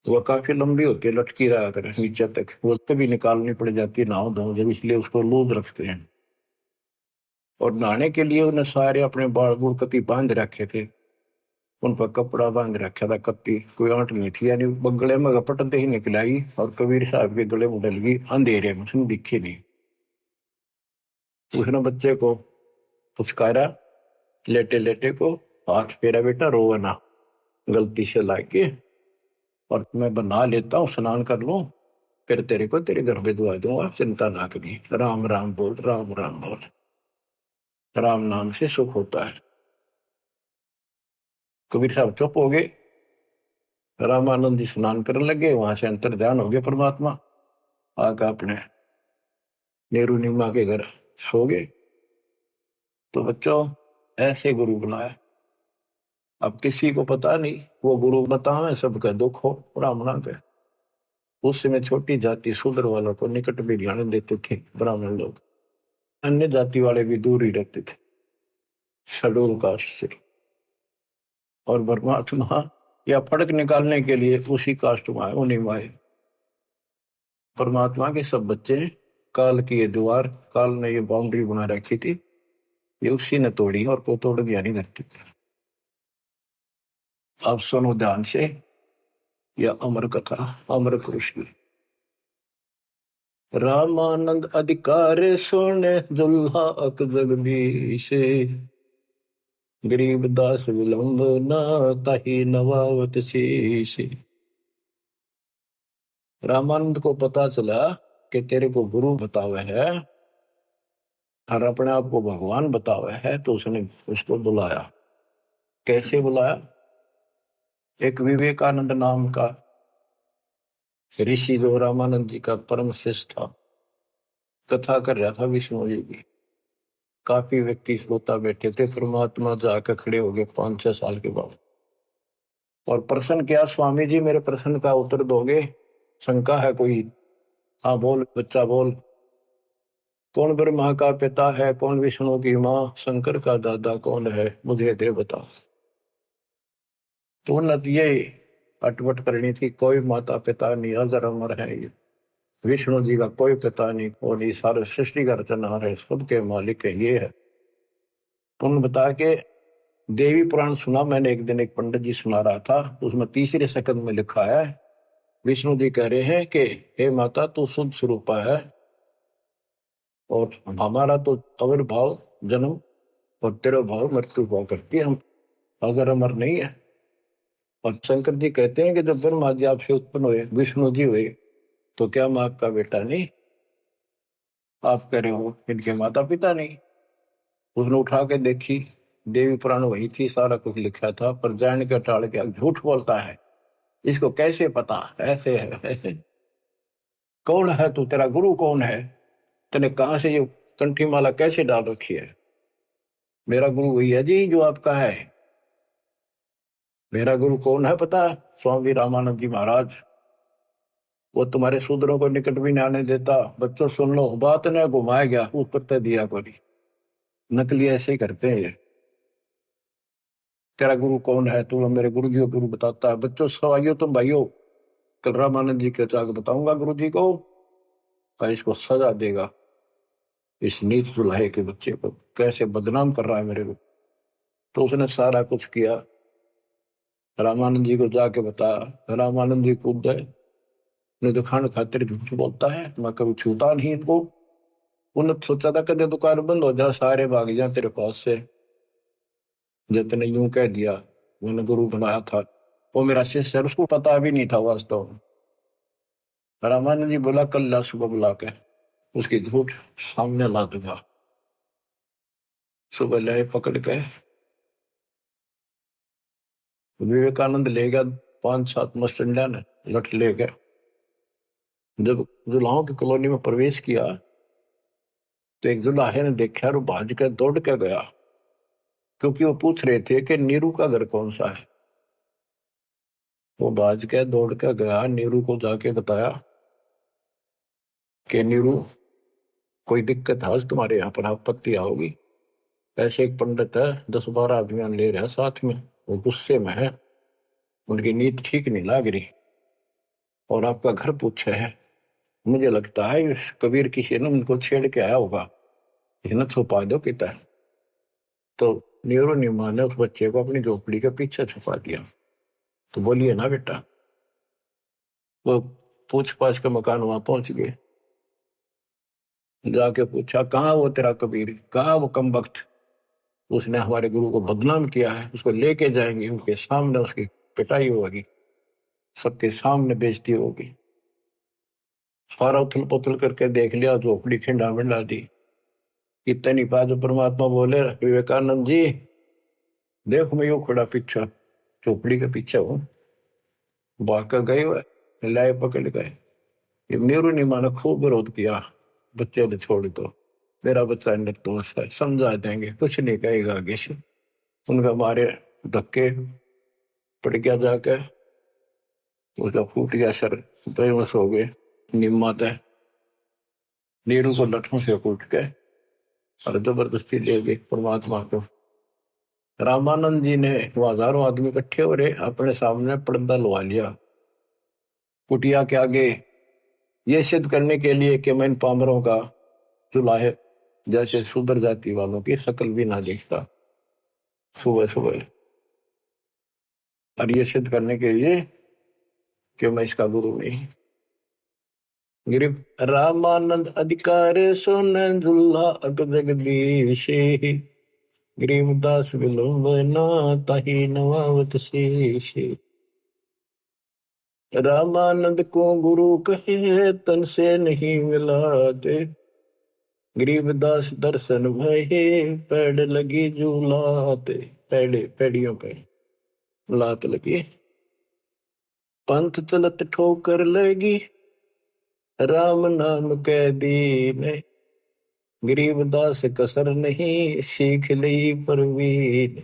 वह काफी लंबी होती है, लटकी रहा कर नीचे तक, वो कभी निकालनी पड़ जाती है नहाओ धो जब, इसलिए उसको लूज रखते हैं। और नहाने के लिए उन्हें सारे अपने बाल बूढ़ कति बांध रखे थे, उन पर कपड़ा बांध रखा था, कत्ती कोई आंट नहीं थी, यानी गले में गपटते ही निकलाई। और कबीर साहब के गले में डल गई अंधेरे में, उसने दिखे नहीं। उसने बच्चे को पुचकारा, लेटे लेटे को, हाथ फेरा, बेटा रोवा ना, गलती से लाके, और मैं बना लेता हूँ, स्नान कर लूं, फिर तेरे को तेरे घर भिजवा दूंगा, चिंता ना करी। राम राम बोल, राम राम बोल, राम नाम से सुख होता है। कबीर साहब चुप हो गए। रामानंद जी स्नान करने लगे, वहां से अंतर ध्यान हो गए परमात्मा, आकर अपने नेहरू नीमा के घर सो गए। तो बच्चों ऐसे गुरु बनाया। अब किसी को पता नहीं, वो गुरु बतावे सबका दुख हो ब्राह्मणा के। उस समय छोटी जाति शूद्र वालों को निकट भी ध्यान देते थे ब्राह्मण लोग, अन्य जाति वाले भी दूर ही रहते थे शेड्यूल कास्ट से। और परमात्मा या फर्क निकालने के लिए उसी कास्ट में आए, उन्हीं में आए। परमात्मा के सब बच्चे, काल की ये दीवार, काल ने ये बाउंड्री बना रखी थी, ये उसी ने तोड़ी और को तोड़ दिया नहीं धरती। अब सुनो ध्यान से, यह अमर कथा, अमर कृष्ण। रामानंद अधिकार सुने दुल्हा अक जगदीश, गरीब दास विलंब न ताही नवावत शीश। रामानंद को पता चला कि तेरे को गुरु बतावे है और अपने आप को भगवान बतावे है, तो उसने उसको बुलाया। कैसे बुलाया? एक विवेकानंद नाम का ऋषि जो रामानंद जी का परम शिष्य था, कथा कर रहा था विष्णु जी की। काफी व्यक्ति श्रोता बैठे थे। परमात्मा जाकर खड़े हो गए 5-6 साल के बाद और प्रश्न किया, स्वामी जी मेरे प्रश्न का उत्तर दोगे? शंका है कोई? हाँ बोल बच्चा बोल। कौन ब्रह्मा का पिता है, कौन विष्णु की माँ, शंकर का दादा कौन है, मुझे दे बता। तो उन्नत ये अटपट करनी थी, कोई माता पिता नहीं, अजर अमर है ये। विष्णु जी का कोई पिता नहीं, और ये सारे सृष्टि का रचनहार है, सबके मालिक है, ये है। तो उन्होंने बता के देवी पुराण सुना मैंने एक दिन, एक पंडित जी सुना रहा था, उसमें तीसरे सकंद में लिखा है, विष्णु जी कह रहे हैं कि हे माता तू शुद्ध स्वरूपा है, और हमारा तो आविर्भाव जन्म और तेरा भाव मृत्यु हुआ करती है, हम अगर अमर नहीं है। और शंकर जी कहते हैं कि जब ब्रह्मा जी आपसे उत्पन्न हुए, विष्णु जी हुए, तो क्या मैं आपका बेटा नहीं? आप कह रहे हो इनके माता पिता नहीं। उसने उठा के देखी, देवी पुराण वही थी, सारा कुछ लिखा था, पर जान के टाल के झूठ बोलता है, इसको कैसे पता? ऐसे है ऐसे। कौन है तू, तेरा गुरु कौन है? तूने कहां से ये कंठी माला कैसे डाल रखी है? मेरा गुरु वही है जी जो आपका है। मेरा गुरु कौन है पता है? स्वामी रामानंद जी महाराज। वो तुम्हारे शूद्रों को निकट भी नहीं आने देता। बच्चों सुन लो, बात ने घुमाया गया, उत्तर दिया कोई। नकली ऐसे ही करते हैं ये। तेरा गुरु कौन है? तू मेरे गुरु जी को गुरु बताता है। बच्चों सवाइयो तुम भाइयों, कल रामानंद जी के जाकर बताऊंगा गुरु जी को, पर इसको सजा देगा। इस नीच दुल्हे के बच्चे को कैसे बदनाम कर रहा है मेरे को। तो उसने सारा कुछ किया, रामानंद जी को जाके बताया। रामानंद जी कूद गए, नहीं तो खान खातिर झूठ बोलता है, मैं कभी छूटा नहीं इनको। उन्होंने सोचा था कदे दुकान बंद हो जा, सारे भाग जा तेरे पास से। जितने यूं कह दिया, मैंने गुरु बनाया था, वो मेरा शिष्य है, उसको पता भी नहीं था वास्तव में। रामानंद जी बोला कल ला सुबह बुला के उसकी झूठ सामने ला दूंगा। सुबह लाए पकड़ के, विवेकानंद ले गया 5-7 मस्टंडा ने लठ ले गए। जब जुलाहों की कॉलोनी में प्रवेश किया तो एक जुलाहे ने देखा और भाज के दौड़ के गया, क्योंकि वो पूछ रहे थे कि नीरू का घर कौन सा है। वो भाज के दौड़ के गया, नीरू को जाके बताया कि नीरू कोई दिक्कत है आज तुम्हारे यहाँ पर, आपत्ति आओगी। ऐसे एक पंडित है, 10-12 अभियान ले रहा है साथ में, वो गुस्से में है, उनकी नीयत ठीक नहीं लग रही, और आपका घर पूछे है। मुझे लगता है इस कबीर किसी ने उनको छेड़ के आया होगा, इसने छुपा दो किता है। तो नीरू नीमा ने उस बच्चे को अपनी झोपड़ी के पीछे छुपा दिया। तो बोलिए ना बेटा। वो पूछ पाछ के मकान वहां पहुंच गए, जाके पूछा कहाँ वो तेरा कबीर, कहाँ वो कम वक्त, उसने हमारे गुरु को बदनाम किया है, उसको लेके जाएंगे, उनके सामने उसकी पिटाई होगी, सबके सामने बेइज्जती होगी। सारा उथल पुथल करके देख लिया, झोपड़ी खिंडा मिंडा दी। इतनी बात परमात्मा बोले, विवेकानंद जी देखो मैं यू खड़ा पीछा, झोपड़ी के पीछे हूँ। भाग गए हुए, लाए पकड़ गए। ये नेहरू ने माना खूब विरोध किया, बच्चे ने छोड़ दो, मेरा बच्चा निर्दोष है, समझा देंगे, कुछ नहीं कहेगा आगे से। उनका मारे धक्के पड़ गया, जाके उसका फूट गया सर, बेहोश हो गए। निम्मत है, नीरू को लठों से कूट के और जबरदस्ती ले गए परमात्मा को। रामानंद जी ने, वो हजारों आदमी इकट्ठे हो रहे, अपने सामने पर्दा लगा लिया कुटिया के आगे, ये सिद्ध करने के लिए कि मैं इन पामरों का चूल्हा है, जैसे शूद्र जाति वालों की शकल भी ना देखता। सुबह सुबह, और ये सिद्ध करने के लिए कि मैं इसका गुरु नहीं। गिरिव रामानंद अधिकार सुन दुल्हा अग जगदीश, गरीबदास विलंबना ताही नवावत शेष। रामानंद को गुरु कहे तन से नहीं मिलाते, गरीबदास दर्शन भये पैड़ लगी झूलाते। पैड़े पैड़ियों पे लात लगी। पंथ चलत ठोकर लगी, राम नाम कै दीन। गरीबदास कसर नहीं, सीख ली परवीन।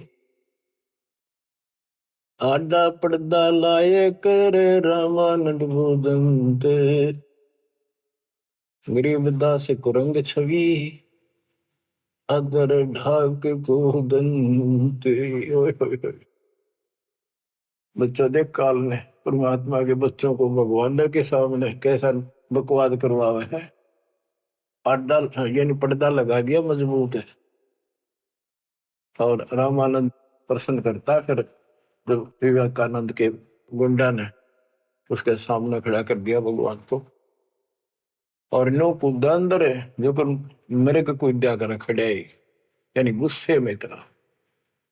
आडा पड़दा लाए कर, रामानंद भूदंत। गरीबदास कुरंग छवि, अदर ढाक को दंत। ओए ओए ओए। बच्चों देख काल ने परमात्मा के बच्चों को भगवान के सामने कैसा बकवाद करवावे है। आडा यानी पर्दा लगा दिया मजबूत है। और रामानंद प्रश्न करता, फिर जब विवेकानंद के गुंडा ने उसके सामने खड़ा कर दिया भगवान को, और नो कूदा अंदर है जो कर मेरे को कोई दिया कर खड़े, यानी गुस्से में इतना,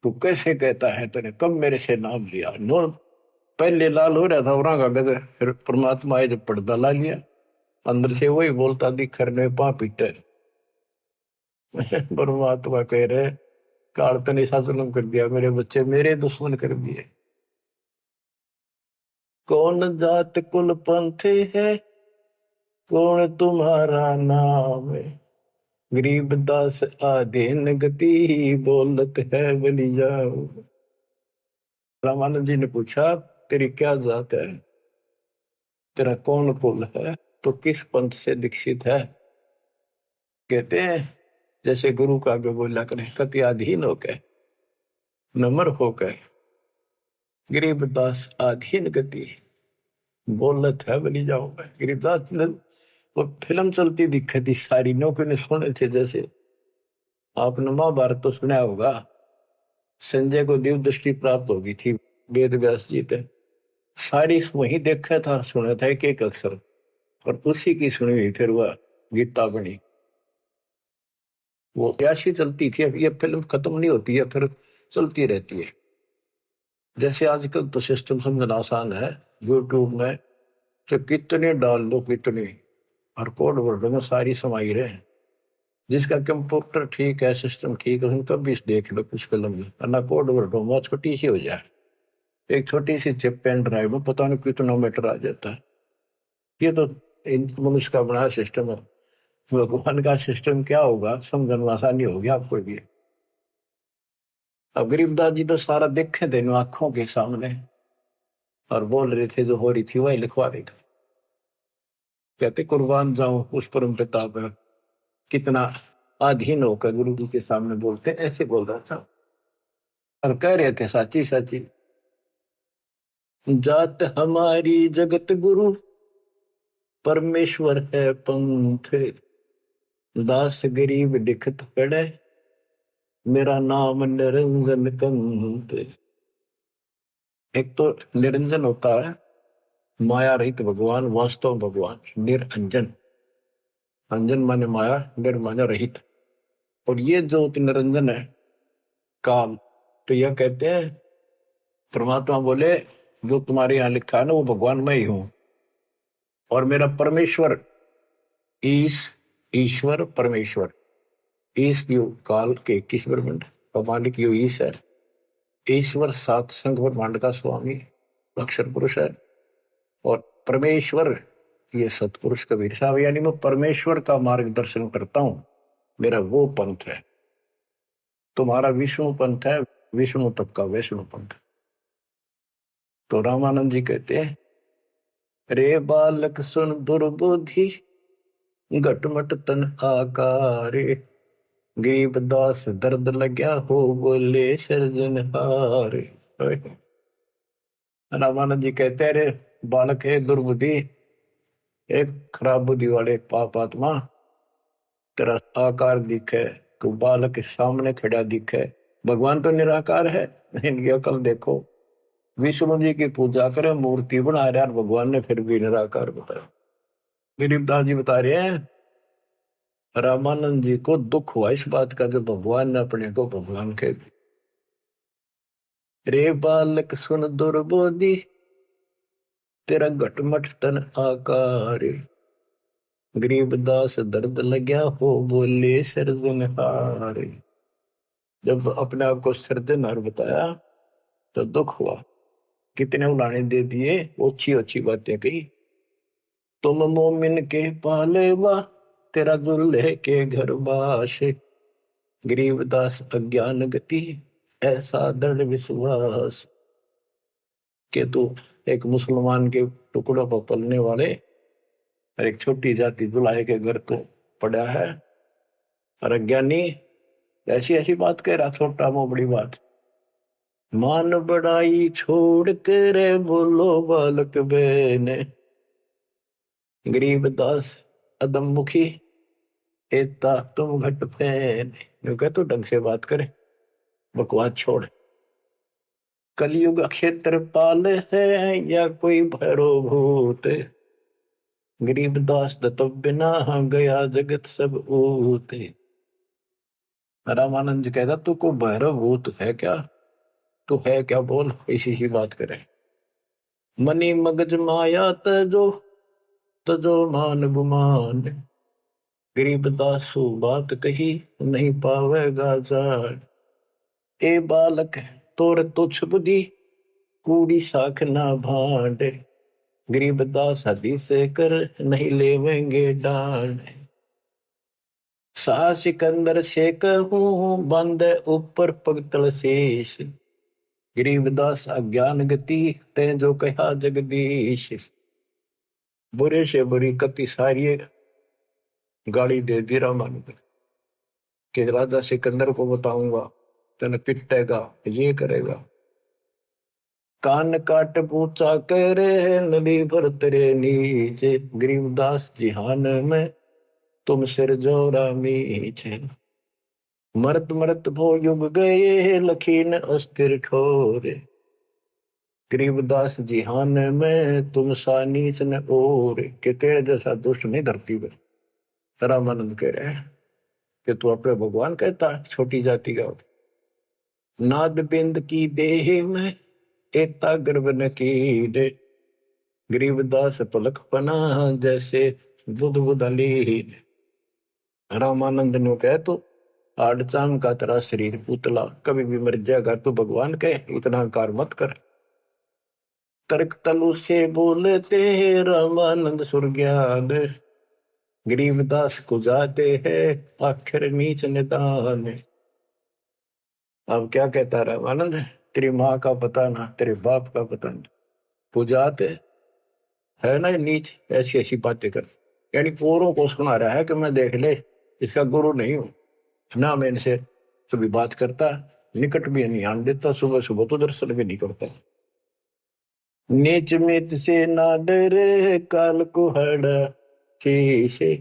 तू कैसे कहता है, तूने कब मेरे से नाम लिया। नो पहले लाल हो रहा था और गद, फिर परमात्मा आए जब पर्दा ला लिया, अंदर से वही बोलता दिख रहे पा पीटे। परमात्मा कह रहे काल तने शासन कर दिया, मेरे बच्चे मेरे दुश्मन कर दिए। कौन जात कुल पंथ है, कौन तुम्हारा नाम है। गरीबदास आधीन गति, बोलत है बलि जाओ। रामानंद जी ने पूछा तेरी क्या जात है, तेरा कौन कुल है, तो किस पंथ से दीक्षित है। कहते हैं जैसे गुरु का आगे बोला करे, कति अधीन होकर, नम्र होकर, गरीबदास आधीन गति, बोलत है बलि जाओ। गरीबदास ने वो फिल्म चलती दिखी थी सारी, नौकरी ने सुने थे। जैसे आपने महाभारत तो सुना होगा, संजय को दिव्य दृष्टि प्राप्त होगी थी वेद व्यास जी थे, सारी वही देखा था सुना था एक एक अक्षर, और उसी की सुनी हुई फिर वह गीता बनी। वो ऐसी चलती थी, अब ये फिल्म खत्म नहीं होती है, फिर चलती रहती है। जैसे आजकल तो सिस्टम समझना आसान है, यूट्यूब में तो कितने डाल दो कितने, और कोड वर्ड में सारी समाई रहे। जिसका कंप्यूटर ठीक है, सिस्टम ठीक है, उनका भी देख लो कुछ फिल्म में, ना कोड वर्ड हो छोटी सी हो जाए, एक छोटी सी चिप पेन ड्राइव में पता नहीं कितना मीटर आ जाता है। ये तो मनुष्य का बना सिस्टम है। भगवान का सिस्टम क्या होगा समझना आसानी होगी आपको भी। अब गरीबदास जी तो सारा देखे थे आंखों के सामने, और बोल रहे थे जो हो रही थी वही लिखवा रही थी। कहते कुर्बान जाऊं उस परम पिता पर, कितना अधीन होकर गुरु जी के सामने बोलते, ऐसे बोल रहा था। और कह रहे थे साची साची, जात हमारी जगत गुरु, परमेश्वर है पंथ। दास गरीब दिखत पड़े, मेरा नाम निरंजन कंत। एक तो निरंजन होता है माया रहित भगवान, वास्तव भगवान निरंजन। अंजन माने माया, निर माने रहित। और ये जो निरंजन है काल, तो यह कहते हैं परमात्मा बोले जो तुम्हारे यहाँ लिखा है ना वो भगवान मैं ही हूं, और मेरा परमेश्वर ईश्वर परमेश्वर, ईश यो काल के 21 ब्रह्मांड का मालिक यो ईश है। ईश्वर सात संघ ब्रह्मांड का स्वामी अक्षर पुरुष है, और परमेश्वर ये सतपुरुष कबीर साहब, यानी मैं परमेश्वर का मार्गदर्शन करता हूं, मेरा वो पंथ है। तुम्हारा विष्णु पंथ है, विष्णु तक का वैष्णु पंथ। तो रामानंद जी कहते हैं, रे बालक सुन दुर्बुद्धि, घटमट तन आकारे। गरीबदास दर्द लग्या हो, बोले सृजनहार। रामानंद जी कहते हैं, रे बालक है दुर्बुद्धि, एक खराब बुद्धि वाले पाप आत्मा, तेरा आकार दिखे, तू बालक के सामने खड़ा दिखे। भगवान तो निराकार है, इनकी अकल देखो। विष्णु जी की पूजा करे, मूर्ति बना रहे, और भगवान ने फिर भी निराकार बताया। गरीबदास जी बता रहे हैं रामानंद जी को दुख हुआ इस बात का, जो भगवान ने अपने को भगवान कह दिया। रे बालक सुन दुर्बोधि, तेरा घटमट तन आकार। गरीबदास दर्द लग्या हो, बोले सृजनहार। जब अपने आप को सृजनहार बताया तो दुख हुआ कितने उलाने दे दिए, अच्छी अच्छी बातें कही। तुम मोमिन के पालेवा, तेरा दुल्हे के घर बाश। गरीबदास अज्ञान गति, ऐसा दृढ़ विश्वास। के तू एक मुसलमान के टुकड़ों पर पलने वाले और एक छोटी जाति दुल्हे के घर तो पड़ा है, और अज्ञानी ऐसी ऐसी बात कह रहा, छोटा मो बड़ी बात। मान बड़ाई छोड़ कर बोलो बालक बेने, गरीबदास अदम मुखी, एता तुम घट फैन। कह तो ढंग से बात करे, बकवास छोड़। कलयुग क्षेत्रपाल है या कोई भैरो भूत, गरीबदास दत्त बिना गया जगत सब ऊत। रामानंद जी कहता तू को भैरव भूत है क्या, तू है क्या बोल, इसी सी बात करे। मनी मगज माया तजो, तजो मान गुमान, गरीबदास बात कही नहीं पावेगा जान। ए बालक तोर तुच्छ बुद्धि, कूड़ी साख ना भांड, गरीबदास हदी से कर नहीं लेवेंगे डांड। सा सिकंदर से कहूं बंद ऊपर पगतल शेष, गरीबदास अज्ञान गति ते जो कहा जगदीश। बुरे से बुरी कति सारी गाड़ी दे दी रामानंद कि राजा सिकंदर को बताऊंगा, तेने पिटेगा, ये करेगा। कान काट पूछा करे नदी भर तेरे नीचे, गरीबदास जिहान में तुम सिर जोरा मीचे। मरत मरत भो युग गए लखीन अस्थिर ठोरे, गरीबदास जिहान में तुम सा नीच न और। के तेरे जैसा दुष्ट नहीं धरती में। रामानंद कह रहे हैं कि तू अपने भगवान कहता छोटी जाति का। नाद बिंद की देह में एता गर्भ न कीरे, गरीबदास पलक पना जैसे बुध बुदली। रामानंद ने कहे तो आड़चाम का तेरा शरीर पुतला, कभी भी मर जाएगा, तू भगवान कहे, इतना अहंकार मत कर। तर्क तलु से बोलते रामानंद सुरज्ञान, गरीबदास को जाते हैं आखिर नीच निदान। अब क्या कहता रामानंद, तेरी माँ का पता ना, तेरे बाप का पता ना, पुजाते है ना नीच, ऐसी ऐसी बातें कर। यानी औरों को सुना रहा है कि मैं देख ले इसका गुरु नहीं हूं ना, मैं इनसे कभी बात करता, निकट भी नहीं आने देता, सुबह सुबह तो दर्शन भी नहीं करता। नीच मित से ना डरे काल को हड़ा शीशे,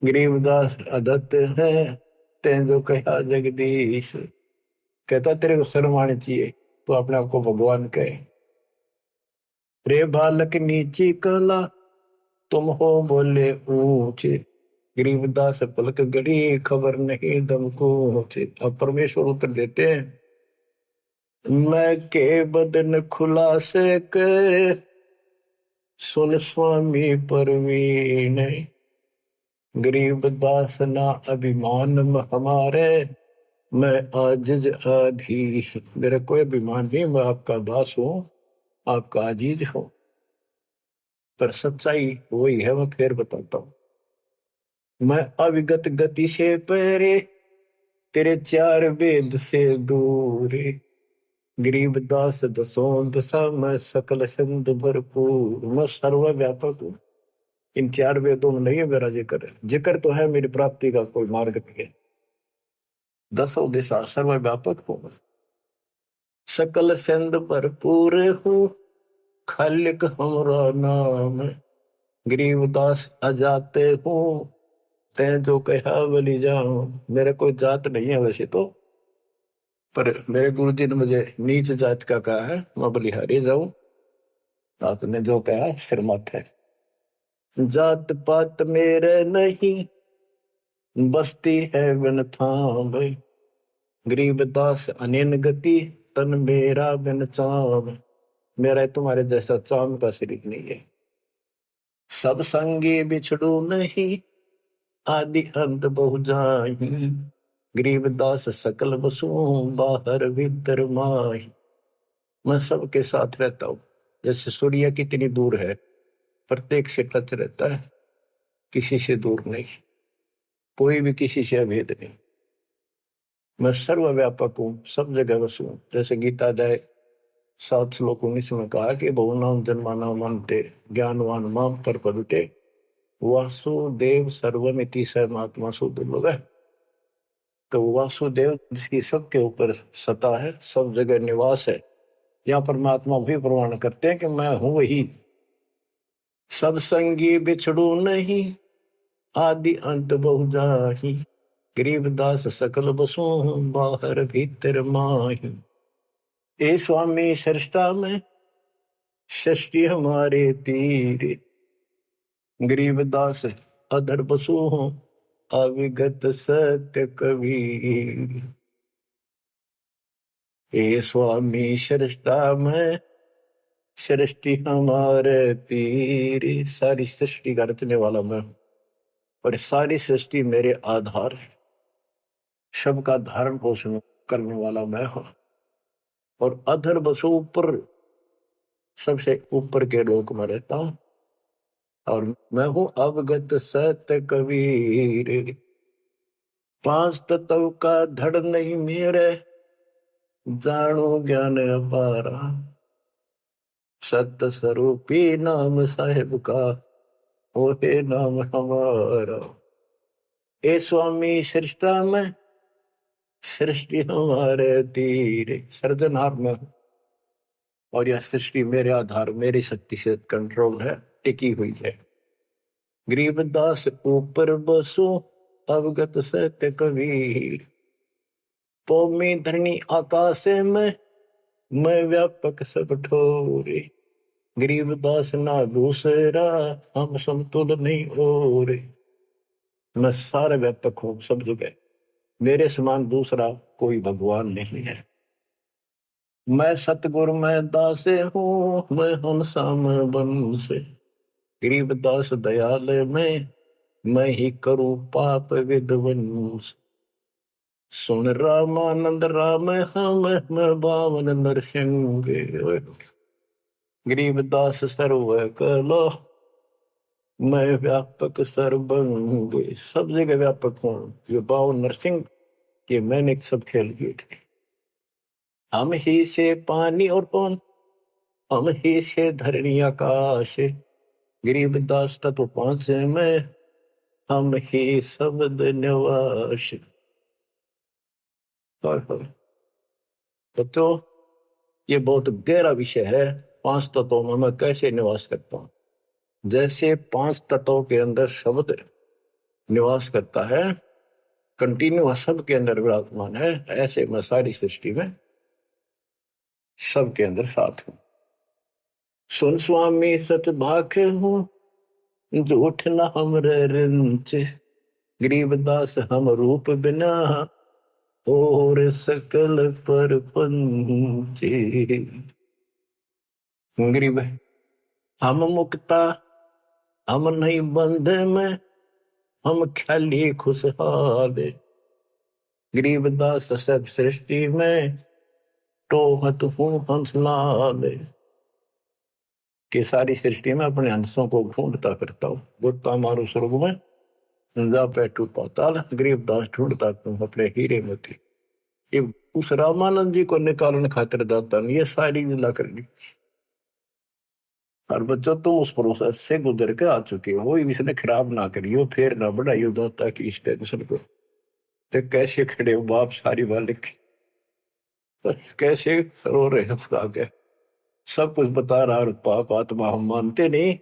गरीबदास अदत्त है तें जो कहा जगदीश। कहता तेरे को शर्म आनी चाहिए, तो अपने आप को भगवान कहे। रे बालक नीची कला तुम हो बोले ऊंचे, गरीबदास पलक गड़ी खबर नहीं दम को। अब परमेश्वर उत्तर देते हैं, मैं के बदन खुलासे के सुन स्वामी परवीन, गरीबदास ना अभिमान हमारे, मैं आजिज आधीश। मेरा कोई अभिमान नहीं, मैं आपका दास हूं, आपका आजीज हूं। पर सच्चाई वही है, मैं फिर बताता हूं। मैं अविगत गति से पहरे, तेरे चार वेद से दूर, गरीबदास दसों दशा में सकल संत भरपूर। मैं सर्वव्यापक हूँ, इन चार वेदों में नहीं है मेरा जिक्र, जिक्र तो है मेरी प्राप्ति का कोई मार्ग नहीं है। दसों दिशा सर्वव्यापक हूँ, सकल संत भरपूर हूँ, खालिक हमरा नाम, गरीबदास अजाते हूँ तैं जो कहा बलि जाऊं। मेरे कोई जात नहीं है वैसे तो, पर मेरे गुरु जी ने मुझे नीच जात का कहा है, मैं बलिहारी जाऊं, आपने जो कहा सिर माथे। जात पात मेरे नहीं बस्ती है बिन थाम, गरीबदास अनिन गति तन मेरा बिन चाम। मेरा तुम्हारे जैसा चाम का शरीर नहीं है। सब संगी बिछड़ू नहीं, आदि अंत बहु जाही, गरीबदास सकल बसु बाहर भीतर माही। मैं सबके साथ रहता हूँ। जैसे सूर्य कितनी दूर है, प्रत्येक से टच रहता है, किसी से दूर नहीं, कोई भी किसी से अभेद नहीं। मैं सर्वव्यापक हूँ, सब जगह वसु हूँ। जैसे गीता अध्याय 7 श्लोक 19 में कहा कि बहुनाम जन्माना मानते ज्ञानवान माम प्रपद्यते वासुदेव सर्वमिति स महात्मा सुदुर्लभ है। तो वासुदेव जिसकी सबके ऊपर सत्ता है, सब जगह निवास है, यहाँ परमात्मा भी प्रमाण करते हैं कि मैं हूं वही। सब संगी बिछड़ू नहीं, आदि अंत बहु जाहि, गरीबदास सकल बसु बाहर भीतर माही। ए स्वामी सृष्टा में सृष्टि हमारे तीर, गरीबदास अधर बसु हूं अविगत सत्य कबीर। ए स्वामी सृष्टा में सृष्टि हमारे तीर, सारी सृष्टि का रचने वाला मैं हूं और सारी सृष्टि मेरे आधार है, सबका धारण पोषण करने वाला मैं हूं। और अधर बसु ऊपर, सबसे ऊपर के लोक में रहता हूं और मैं हूं अवगत सत्य कबीर। पांच तत्व का धड़ नहीं मेरे, जानो ज्ञान अपारा, सत्य स्वरूपी नाम साहेब का, ओहे नाम हमारा। ए स्वामी सृष्टा में सृष्टि हमारे तीर, सर्जनहार में हूं और यह सृष्टि मेरे आधार, मेरी शक्ति से कंट्रोल है, टिकी हुई है। गरीबदास ऊपर बसो अवगत सत्य कबीर, पौमी धरणी आकाश में मैं व्यापक सब ठोरे। गरीबदास ना दूसरा हम समतुल नहीं और, मैं सारे व्यापक हूं सब जगह, मेरे समान दूसरा कोई भगवान नहीं है। मैं सतगुरु मैं दासे हूँ, मैं हंसाम बन से, गरीबदास दयाल मैं ही करूं पाप विध्वंस। सुन रामानंद राम हम मैं बावन नरसिंह, गरीबदास सर्व कलो मैं व्यापक सर्वंग। सब जगह व्यापक हूँ, ये बावन नरसिंह ये मैंने सब खेल किए थे। हम ही से पानी और पवन, हम ही से धरणी आकाश, गरीबदास तत्व पांच में हम ही शब्द निवास। तो ये बहुत गहरा विषय है, पांच तत्वों में मैं कैसे निवास करता हूं। जैसे पांच तत्वों के अंदर शब्द निवास करता है, कंटिन्यू सबके अंदर विराजमान है, ऐसे मैं सारी सृष्टि में सबके अंदर साथ हूं। सुन स्वामी सत भाखे हूं, झूठ न हमरे रिंच, गरीबदास हम रूप बिना और सकल पर पंचे। गरीब हम मुक्ता हम नहीं बंध में, हम ख्याली खुशहाल, गरीबदास सब सृष्टि में टोहत हूँ हंसलाल। कि सारी सृष्टि में अपने हंसों को ढूंढता फिरता हूँ, गुप्ता मारू स्वर्ग में जा बैठू पाताल, गरीबदास ढूंढता तुम अपने हीरे मोती। ये उस रामानंद जी को निकालने खातिर दाता नहीं, ये सारी लीला करनी। और बच्चों तुम उस प्रोसेस से गुजर के आ चुके हो, इसने खराब ना करियो, फिर ना बढ़ाइयो दाता की इस टेंशन को। तो कैसे खड़े हो बाप सारी बालिक, कैसे रो रहे हो उसका आगे, सब कुछ बता रहा और पाप आत्मा हम मानते नहीं,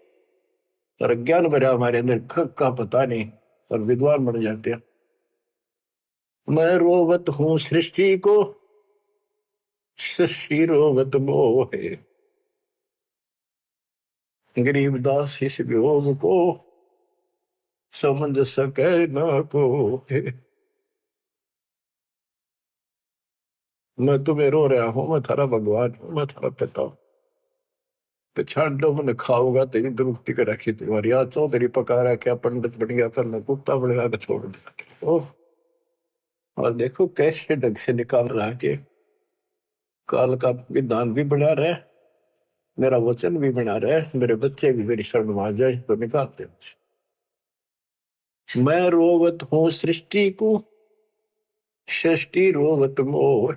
और ज्ञान भरा हमारे अंदर का पता नहीं और विद्वान बन जाते हैं। मैं रोवत हूँ सृष्टि को, सृष्टि रोवत मोहे, गरीबदास इस वियोग को समझ सके ना को। मैं तुम्हें रो रहा हूं, मैं थारा भगवान हूं, मैं थारा पिता हूं। पिछाड़ो मैंने खाओगा तेरी दुरुक्ति कर रखी तुम्हारी, आज चौधरी पका रहा क्या पंडित बन गया, करना कुत्ता बनेगा तो छोड़ दिया। ओह, और देखो कैसे ढंग से निकाल रहा है कि काल का विधान भी बना रहे, मेरा वचन भी बना रहे, मेरे बच्चे भी मेरी शरण में आ जाए तो निकालते मुझे। मैं रोवत हूँ सृष्टि को, सृष्टि रोवत मोह।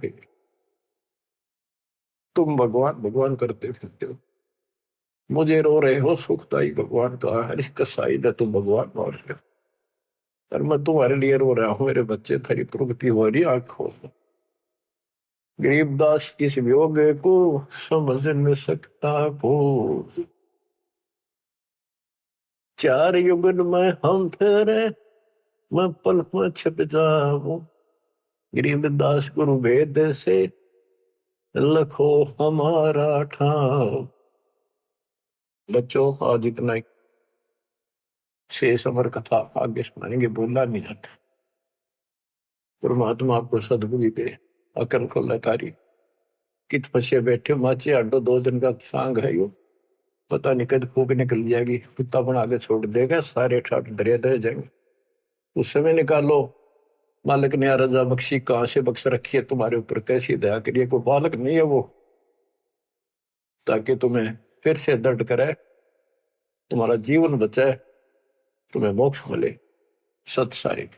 तुम भगवान भगवान करते फिरते हो, मुझे रो रहे हो सुखदाई भगवान का है, कसाई ने तुम भगवान मार रहे हो, और मैं तुम्हारे लिए रो रहा हूँ, मेरे बच्चे थारी प्रगति हो रही आंख खोल। गरीबदास किस वियोग को समझ न सकता को, चार युगन में हम फेरे, मैं पल में छिप जाऊं। गरीबदास गुरु वेद से लखो हमारा ठाव। बच्चों आज इतना ही, शेष अमर कथा आगे सुनाएंगे, बोलना नहीं जाता। परमात्मा आपको सदबुद्धि दे, अकल को लतारी। कित फंसे बैठे माचे आडो, 2 दिन का सांग है यो, पता नहीं कद फूक निकल जाएगी, कुत्ता बना के छोड़ देगा, सारे ठाट दरिया रह जाएंगे। उस समय निकालो, मालिक ने रजा बख्शी, कहां से बख्श रखी है तुम्हारे ऊपर, कैसी दया करिए, कोई बालक नहीं है वो, ताकि तुम्हें फिर से दर्द करे, तुम्हारा जीवन बचाए, तुम्हें मोक्ष मिले। सत साहिब।